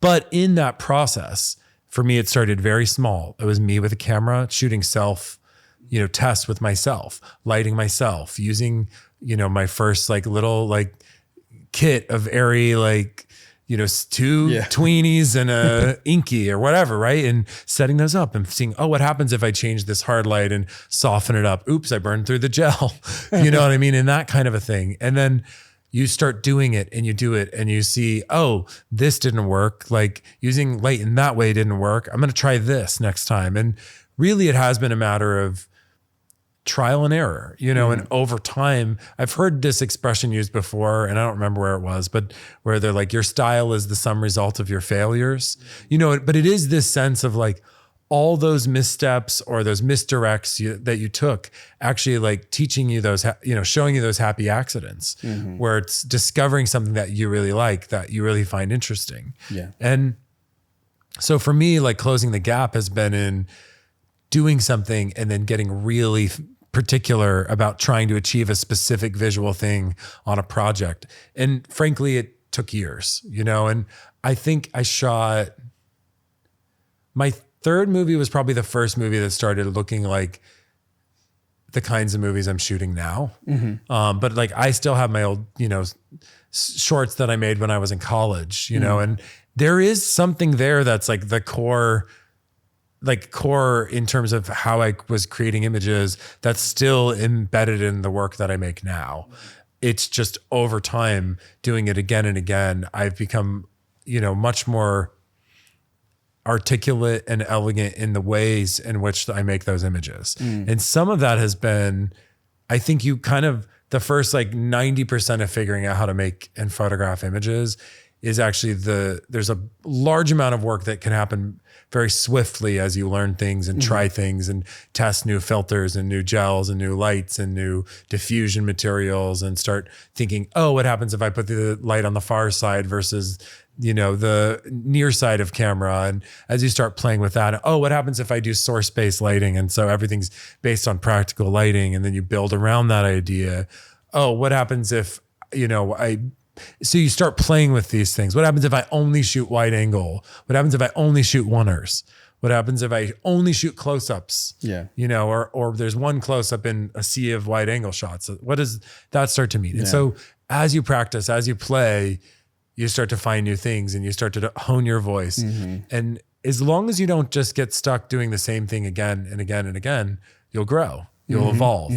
But in that process, for me, it started very small. It was me with a camera shooting self, tests with myself, lighting myself, using, my first little kit of airy, two tweenies and a inky or whatever, right? And setting those up and seeing, what happens if I change this hard light and soften it up? Oops, I burned through the gel. You know what I mean? And that kind of a thing. And then you start doing it and you do it and you see, this didn't work. Like using light in that way didn't work. I'm going to try this next time. And really it has been a matter of trial and error, and over time, I've heard this expression used before and I don't remember where it was, but where they're like, your style is the sum result of your failures, but it is this sense of all those missteps or those misdirects that you took actually teaching you those, showing you those happy accidents where it's discovering something that you really like, that you really find interesting. Yeah. And so for me, closing the gap has been in doing something and then getting really particular about trying to achieve a specific visual thing on a project. And frankly, it took years, and I think I shot my third movie was probably the first movie that started looking like the kinds of movies I'm shooting now. But I still have my old, shorts that I made when I was in college, and there is something there that's the core in terms of how I was creating images that's still embedded in the work that I make now. It's just over time doing it again and again, I've become, much more articulate and elegant in the ways in which I make those images. And some of that has been, I think the first 90% of figuring out how to make and photograph images is actually there's a large amount of work that can happen very swiftly as you learn things and try things and test new filters and new gels and new lights and new diffusion materials and start thinking, what happens if I put the light on the far side versus, the near side of camera? And as you start playing with that, what happens if I do source-based lighting? And so everything's based on practical lighting. And then you build around that idea. What happens if, so you start playing with these things. What happens if I only shoot wide angle? What happens if I only shoot oneers? What happens if I only shoot close-ups? Yeah. Or there's one close-up in a sea of wide angle shots. What does that start to mean? And so as you practice, as you play, you start to find new things and you start to hone your voice. And as long as you don't just get stuck doing the same thing again and again and again, you'll grow, you'll evolve.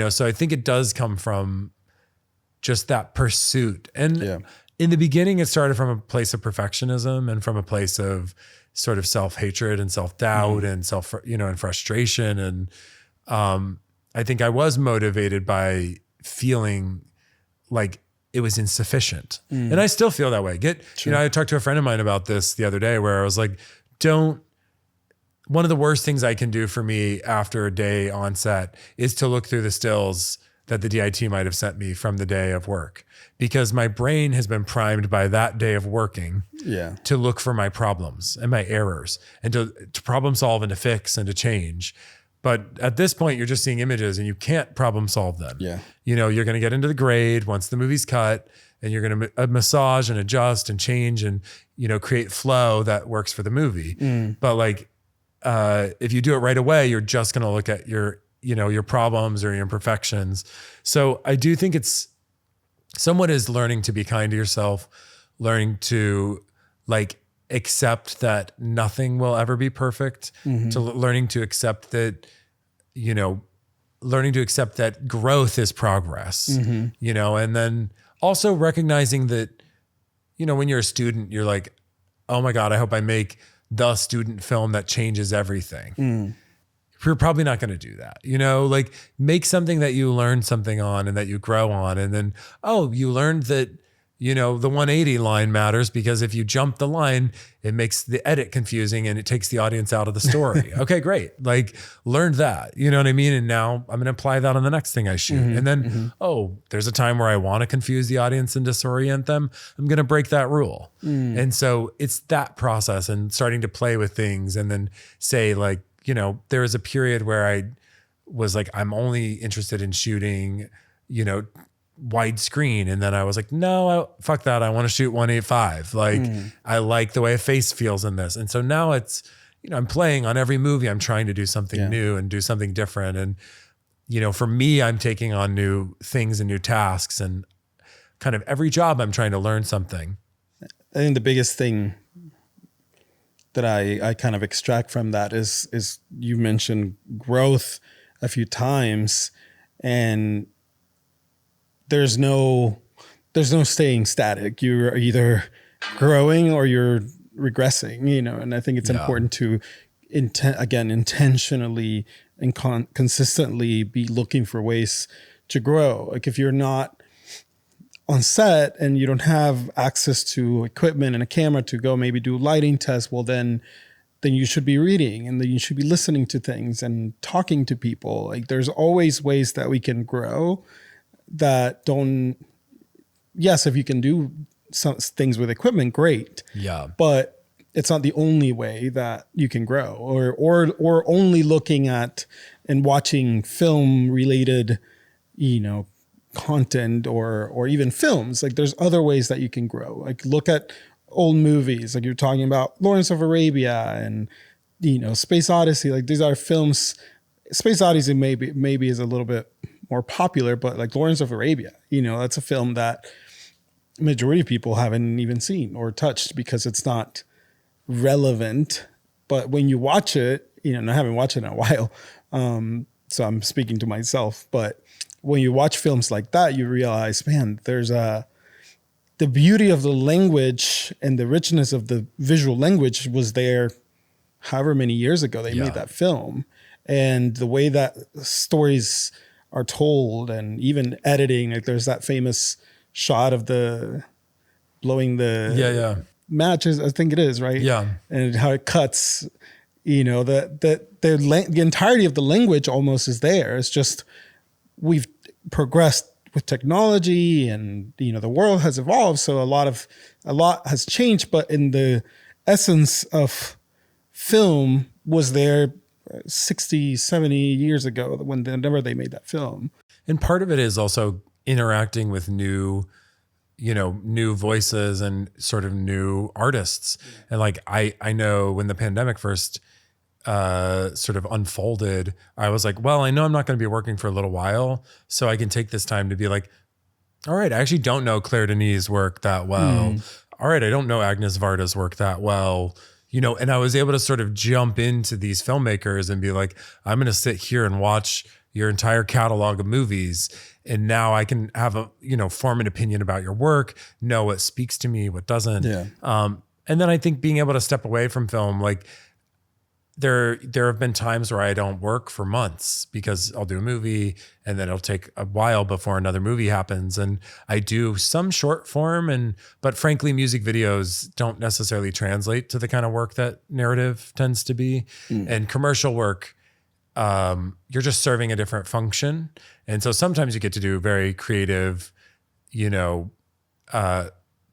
So I think it does come from just that pursuit. And in the beginning, it started from a place of perfectionism and from a place of sort of self-hatred and self-doubt and and frustration. And I think I was motivated by feeling like it was insufficient. And I still feel that way. I talked to a friend of mine about this the other day where I was like, one of the worst things I can do for me after a day on set is to look through the stills that the DIT might have sent me from the day of work, because my brain has been primed by that day of working to look for my problems and my errors and to problem solve and to fix and to change. But at this point, you're just seeing images and you can't problem solve them. You're going to get into the grade once the movie's cut and you're going to massage and adjust and change and, create flow that works for the movie. But if you do it right away, you're just going to look at your problems or your imperfections. So I do think it's somewhat is learning to be kind to yourself, learning to accept that nothing will ever be perfect, to learning to accept that, learning to accept that growth is progress, and then also recognizing that, when you're a student, you're like, oh my God, I hope I make the student film that changes everything. You're probably not going to do that, make something that you learn something on and that you grow on. And then, you learned that, the 180 line matters, because if you jump the line, it makes the edit confusing and it takes the audience out of the story. Okay, great. Like, learned that, you know what I mean? And now I'm going to apply that on the next thing I shoot. And then, there's a time where I want to confuse the audience and disorient them. I'm going to break that rule. And so it's that process and starting to play with things, and then say, like, there was a period where I was like, I'm only interested in shooting, widescreen. And then I was like, no, fuck that. I want to shoot 185. Like, I like the way a face feels in this. And so now it's, I'm playing on every movie. I'm trying to do something new and do something different. And, for me, I'm taking on new things and new tasks, and kind of every job I'm trying to learn something. I think the biggest thing that I kind of extract from that is you mentioned growth a few times, and there's no staying static. You're either growing or you're regressing, and I think it's important to intentionally and consistently be looking for ways to grow. Like, if you're not on set and you don't have access to equipment and a camera to go maybe do lighting tests, well, then you should be reading, and then you should be listening to things and talking to people. Like, there's always ways that we can grow that don't, yes, if you can do some things with equipment, great. Yeah. But it's not the only way that you can grow, or only looking at and watching film related, content or even films. Like, there's other ways that you can grow. Like, look at old movies, like you're talking about Lawrence of Arabia and, Space Odyssey. Like, these are films. Space Odyssey maybe is a little bit more popular, but like Lawrence of Arabia, that's a film that majority of people haven't even seen or touched because it's not relevant. But when you watch it, and I haven't watched it in a while, so I'm speaking to myself, but when you watch films like that, you realize, man, there's the beauty of the language and the richness of the visual language was there however many years ago they made that film. And the way that stories are told, and even editing, like there's that famous shot of the blowing the matches, I think it is, right? Yeah. And how it cuts, the entirety of the language almost is there. It's just, we've progressed with technology, and, the world has evolved. So a lot has changed, but in the essence of film was there 60, 70 years ago whenever they made that film. And part of it is also interacting with new voices and sort of new artists. Yeah. And like, I know when the pandemic first sort of unfolded, I was like, well, I know I'm not going to be working for a little while, so I can take this time to be like, all right, I actually don't know Claire Denis' work that well. All right, I don't know Agnes Varda's work that well. And I was able to sort of jump into these filmmakers and be like, I'm going to sit here and watch your entire catalog of movies. And now I can have form an opinion about your work, know what speaks to me, what doesn't. Yeah. And then I think being able to step away from film, like there have been times where I don't work for months because I'll do a movie and then it'll take a while before another movie happens. And I do some short form, but frankly, music videos don't necessarily translate to the kind of work that narrative tends to be. And commercial work, you're just serving a different function. And so sometimes you get to do very creative,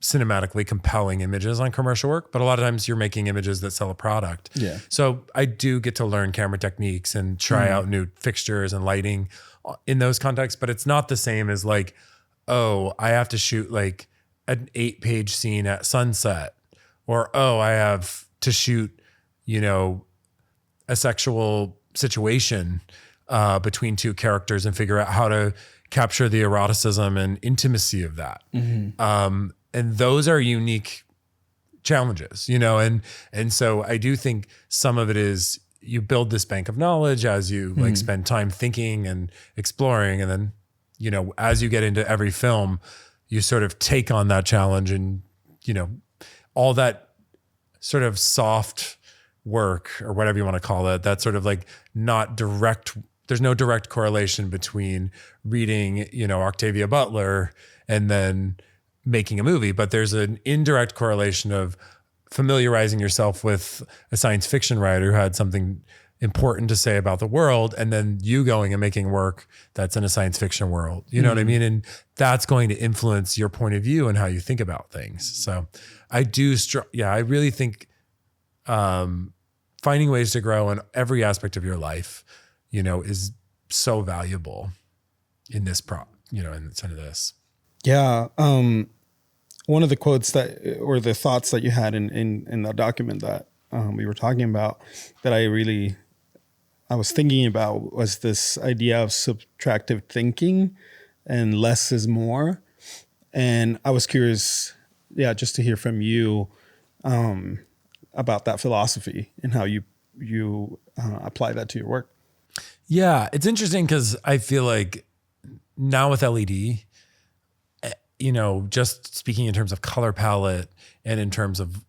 cinematically compelling images on commercial work, but a lot of times you're making images that sell a product. Yeah. So I do get to learn camera techniques and try out new fixtures and lighting in those contexts, but it's not the same as like, oh, I have to shoot like an 8-page scene at sunset, or, oh, I have to shoot, a sexual situation between two characters and figure out how to capture the eroticism and intimacy of that. And those are unique challenges, and so I do think some of it is you build this bank of knowledge as you like spend time thinking and exploring. And then, as you get into every film, you sort of take on that challenge and, all that sort of soft work or whatever you want to call it, that's sort of like not direct. There's no direct correlation between reading, Octavia Butler and then making a movie, but there's an indirect correlation of familiarizing yourself with a science fiction writer who had something important to say about the world, and then you going and making work that's in a science fiction world. You know what I mean? And that's going to influence your point of view and how you think about things. So I do, I really think finding ways to grow in every aspect of your life, you know, is so valuable in this in this. Yeah. One of the quotes or the thoughts that you had in the document that we were talking about that I was thinking about was this idea of subtractive thinking and less is more. And I was curious, just to hear from you about that philosophy and how you apply that to your work. Yeah, it's interesting because I feel like now with LED, you know, just speaking in terms of color palette and in terms of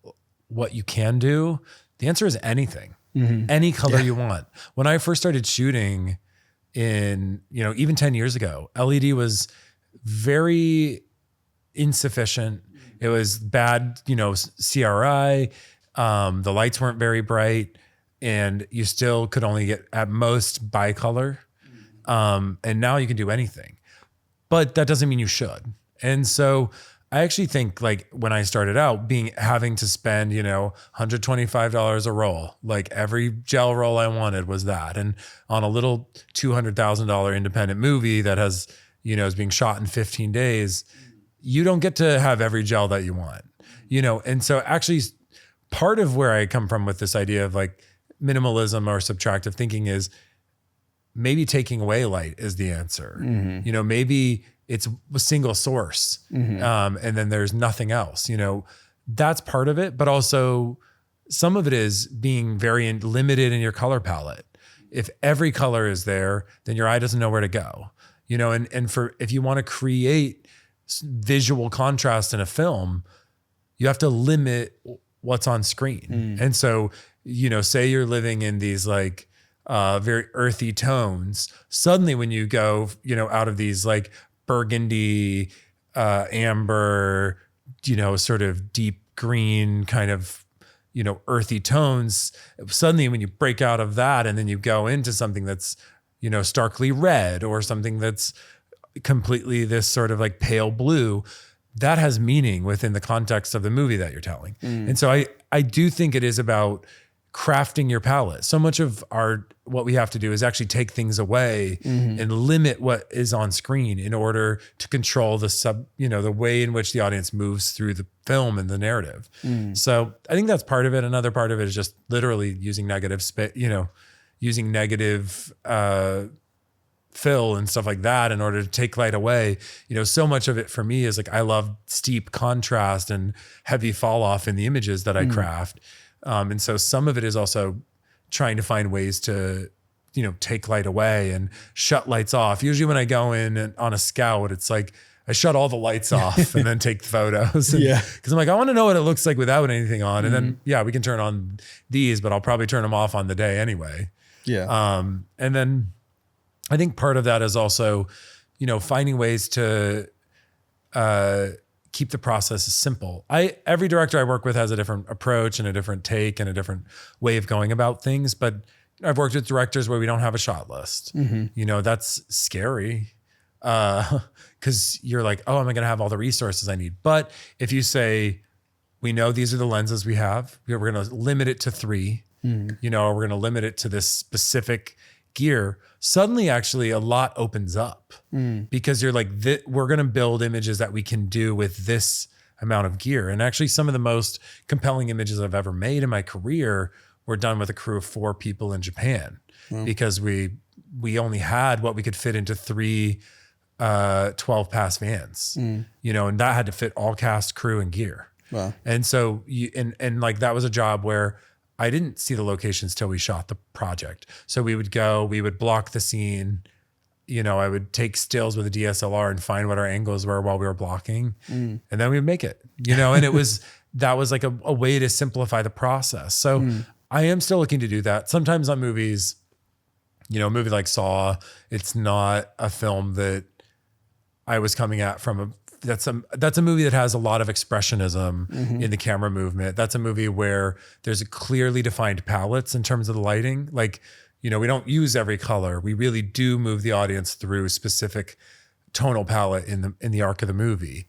what you can do, the answer is anything. Any color you want. When I first started shooting in, you know, even 10 years ago, LED was very insufficient. It was bad, you know, CRI. The lights weren't very bright, and you still could only get at most bicolor. And now you can do anything, but that doesn't mean you should. And so I actually think, like, when I started out, having to spend, you know, $125 a roll, like every gel roll I wanted was that. And on a little $200,000 independent movie that has, you know, is being shot in 15 days, you don't get to have every gel that you want, you know? And so actually part of where I come from with this idea of like minimalism or subtractive thinking is maybe taking away light is the answer. You know, maybe it's a single source. And then there's nothing else, you know, that's part of it. But also some of it is being very limited in your color palette. If every color is there, then your eye doesn't know where to go, you know, and if you want to create visual contrast in a film, you have to limit what's on screen. And so, you know, say you're living in these like very earthy tones. Suddenly when you go, you know, out of these like burgundy, amber, you know, sort of deep green kind of, you know, earthy tones, suddenly when you break out of that and then you go into something that's, you know, starkly red or something that's completely this sort of like pale blue, that has meaning within the context of the movie that you're telling. And so I do think it is about crafting your palette. So much of what we have to do is actually take things away and limit what is on screen in order to control the way in which the audience moves through the film and the narrative. So I think that's part of it. Another part of it is just literally using negative fill and stuff like that in order to take light away. You know, so much of it for me is like, I love steep contrast and heavy fall off in the images that I craft. And so some of it is also trying to find ways to, you know, take light away and shut lights off. Usually when I go in and on a scout, it's like I shut all the lights off and then take photos. Because I'm like, I want to know what it looks like without anything on. And then, we can turn on these, but I'll probably turn them off on the day anyway. And then I think part of that is also, you know, finding ways to keep the process simple. Every director I work with has a different approach and a different take and a different way of going about things. But I've worked with directors where we don't have a shot list. You know, that's scary because you're like, oh, am I going to have all the resources I need? But if you say, we know these are the lenses we have, we're going to limit it to 3, you know, or we're going to limit it to this specific gear, suddenly actually a lot opens up because you're like, we're going to build images that we can do with this amount of gear. And actually some of the most compelling images I've ever made in my career were done with a crew of 4 people in Japan because we only had what we could fit into 3 12 pass vans, you know, and that had to fit all cast, crew, and gear. Wow. And so and like that was a job where I didn't see the locations till we shot the project. So we would block the scene. You know, I would take stills with a DSLR and find what our angles were while we were blocking. And then we would make it, you know, and that was like a way to simplify the process. So I am still looking to do that. Sometimes on movies, you know, a movie like Saw, it's not a film that I was coming at from that's a movie that has a lot of expressionism in the camera movement. That's a movie where there's a clearly defined palettes in terms of the lighting. Like, we don't use every color. We really do move the audience through a specific tonal palette in the arc of the movie.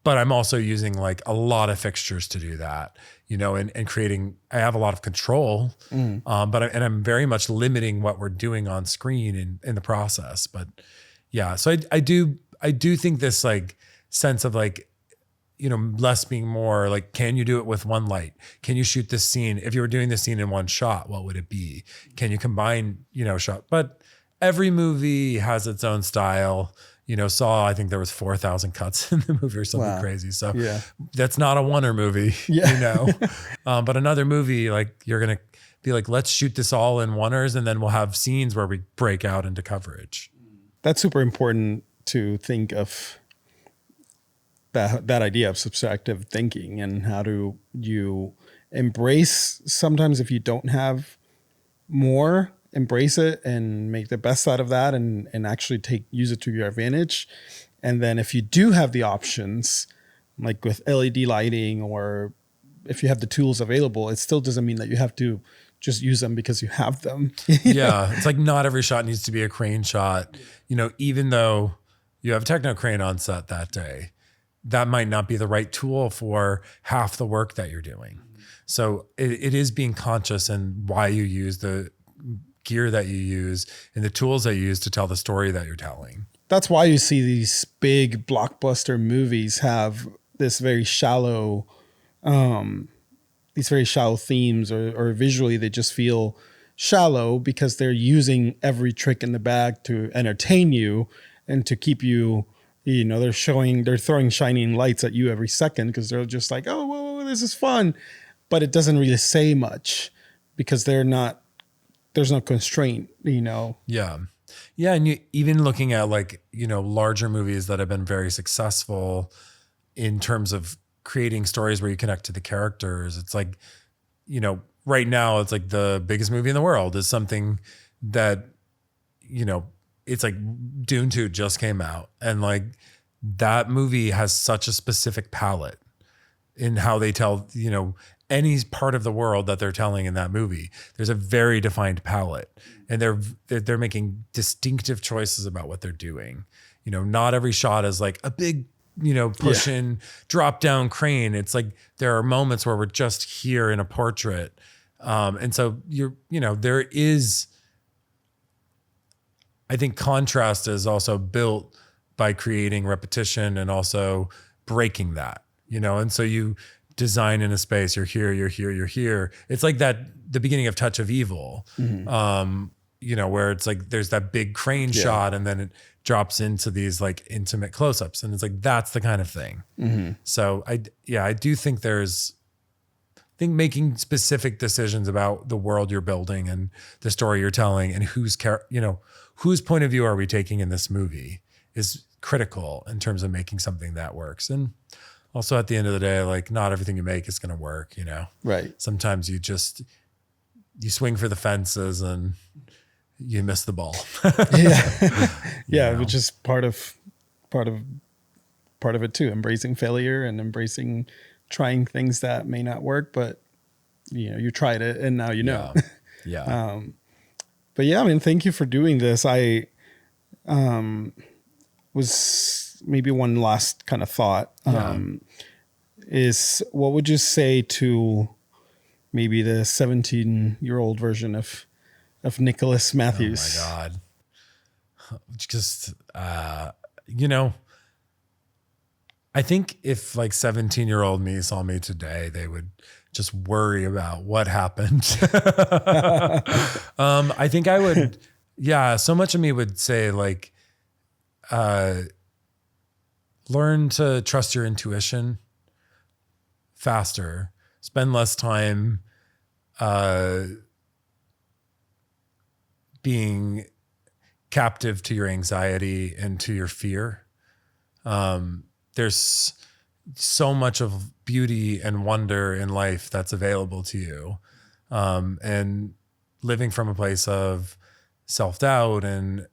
But I'm also using like a lot of fixtures to do that, and creating, I have a lot of control, but I'm very much limiting what we're doing on screen in the process. But yeah, so I do think this like sense of like, less being more, like, can you do it with one light? Can you shoot this scene? If you were doing this scene in one shot, what would it be? Can you combine, shot? But every movie has its own style. Saw, I think there was 4,000 cuts in the movie or something crazy. So that's not a Warner movie, but another movie, like, you're going to be like, let's shoot this all in oneers, and then we'll have scenes where we break out into coverage. That's super important to think of that idea of subtractive thinking, and how do you embrace, sometimes if you don't have more, embrace it and make the best out of that, and actually use it to your advantage. And then if you do have the options, like with LED lighting, or if you have the tools available, it still doesn't mean that you have to just use them because you have them. It's like not every shot needs to be a crane shot. Even though you have a techno crane on set that day, that might not be the right tool for half the work that you're doing. So it is being conscious in why you use the gear that you use and the tools that you use to tell the story that you're telling. That's why you see these big blockbuster movies have this very shallow, these very shallow themes, or visually they just feel shallow because they're using every trick in the bag to entertain you and to keep you, they're throwing shining lights at you every second because they're just like, oh, whoa, this is fun. But it doesn't really say much because there's no constraint, Yeah. And even looking at like, larger movies that have been very successful in terms of creating stories where you connect to the characters. It's like, right now it's like the biggest movie in the world is something that, it's like Dune 2 just came out, and like that movie has such a specific palette in how they tell, any part of the world that they're telling in that movie. There's a very defined palette, and they're making distinctive choices about what they're doing. Not every shot is like a big, push in, drop down crane. It's like there are moments where we're just here in a portrait. And so there is, I think contrast is also built by creating repetition and also breaking that, and so you design in a space, you're here, you're here, you're here. It's like the beginning of Touch of Evil, where it's like there's that big crane shot, and then it drops into these like intimate close-ups, and it's like that's the kind of thing. So I do think making specific decisions about the world you're building and the story you're telling, and whose point of view are we taking in this movie is critical in terms of making something that works. And also at the end of the day, like not everything you make is going to work, Right. Sometimes you swing for the fences and you miss the ball. Which is part of it too, embracing failure and embracing trying things that may not work, but you tried it and now But yeah, I mean, thank you for doing this. I was maybe one last kind of thought is, what would you say to maybe the 17-year-old version of Nicholas Matthews? Oh my God. Just, I think if like 17-year-old me saw me today, they would just worry about what happened. I think I would, so much of me would say like, learn to trust your intuition faster, spend less time, being captive to your anxiety and to your fear. There's so much of beauty and wonder in life that's available to you. And living from a place of self-doubt and,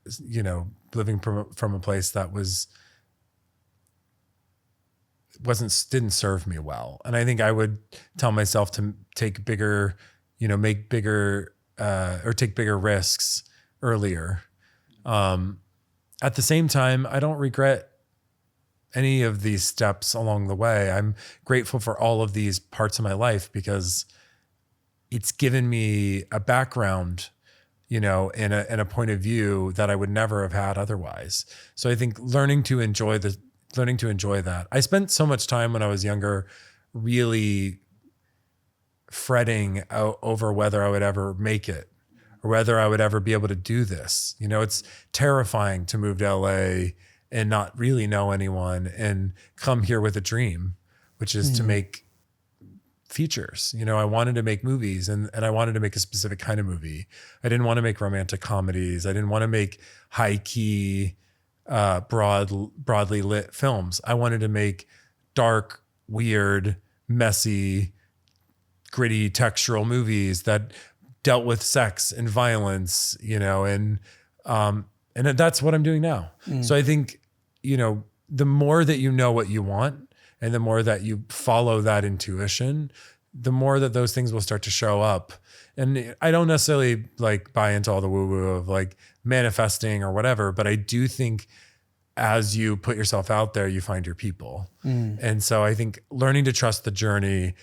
living from a place that was didn't serve me well. And I think I would tell myself to take bigger, make bigger, or take bigger risks earlier. At the same time, I don't regret any of these steps along the way. I'm grateful for all of these parts of my life because it's given me a background, in a point of view that I would never have had otherwise. So I think learning to enjoy that. I spent so much time when I was younger really fretting over whether I would ever make it or whether I would ever be able to do this. It's terrifying to move to LA and not really know anyone and come here with a dream, which is to make features. I wanted to make movies and I wanted to make a specific kind of movie. I didn't want to make romantic comedies. I didn't want to make high key, broadly lit films. I wanted to make dark, weird, messy, gritty, textural movies that dealt with sex and violence, and that's what I'm doing now. So I think, the more that you know what you want and the more that you follow that intuition, the more that those things will start to show up. And I don't necessarily buy into all the woo-woo of manifesting or whatever, but I do think as you put yourself out there, you find your people. And so I think learning to trust the journey,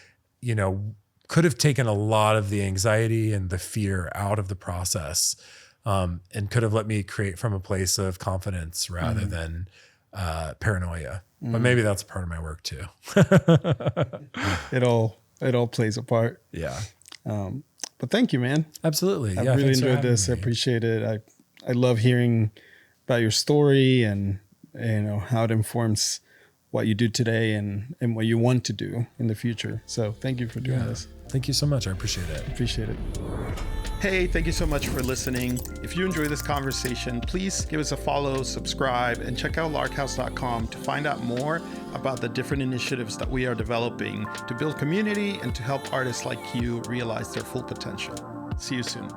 could have taken a lot of the anxiety and the fear out of the process, and could have let me create from a place of confidence rather than paranoia. But maybe that's part of my work too. It all plays a part. Yeah. But thank you, man. Absolutely. I really enjoyed this. I appreciate it. I love hearing about your story and how it informs what you do today and what you want to do in the future. So thank you for doing this. Thank you so much. I appreciate it. Appreciate it. Hey, thank you so much for listening. If you enjoy this conversation, please give us a follow, subscribe, and check out larkhaus.com to find out more about the different initiatives that we are developing to build community and to help artists like you realize their full potential. See you soon.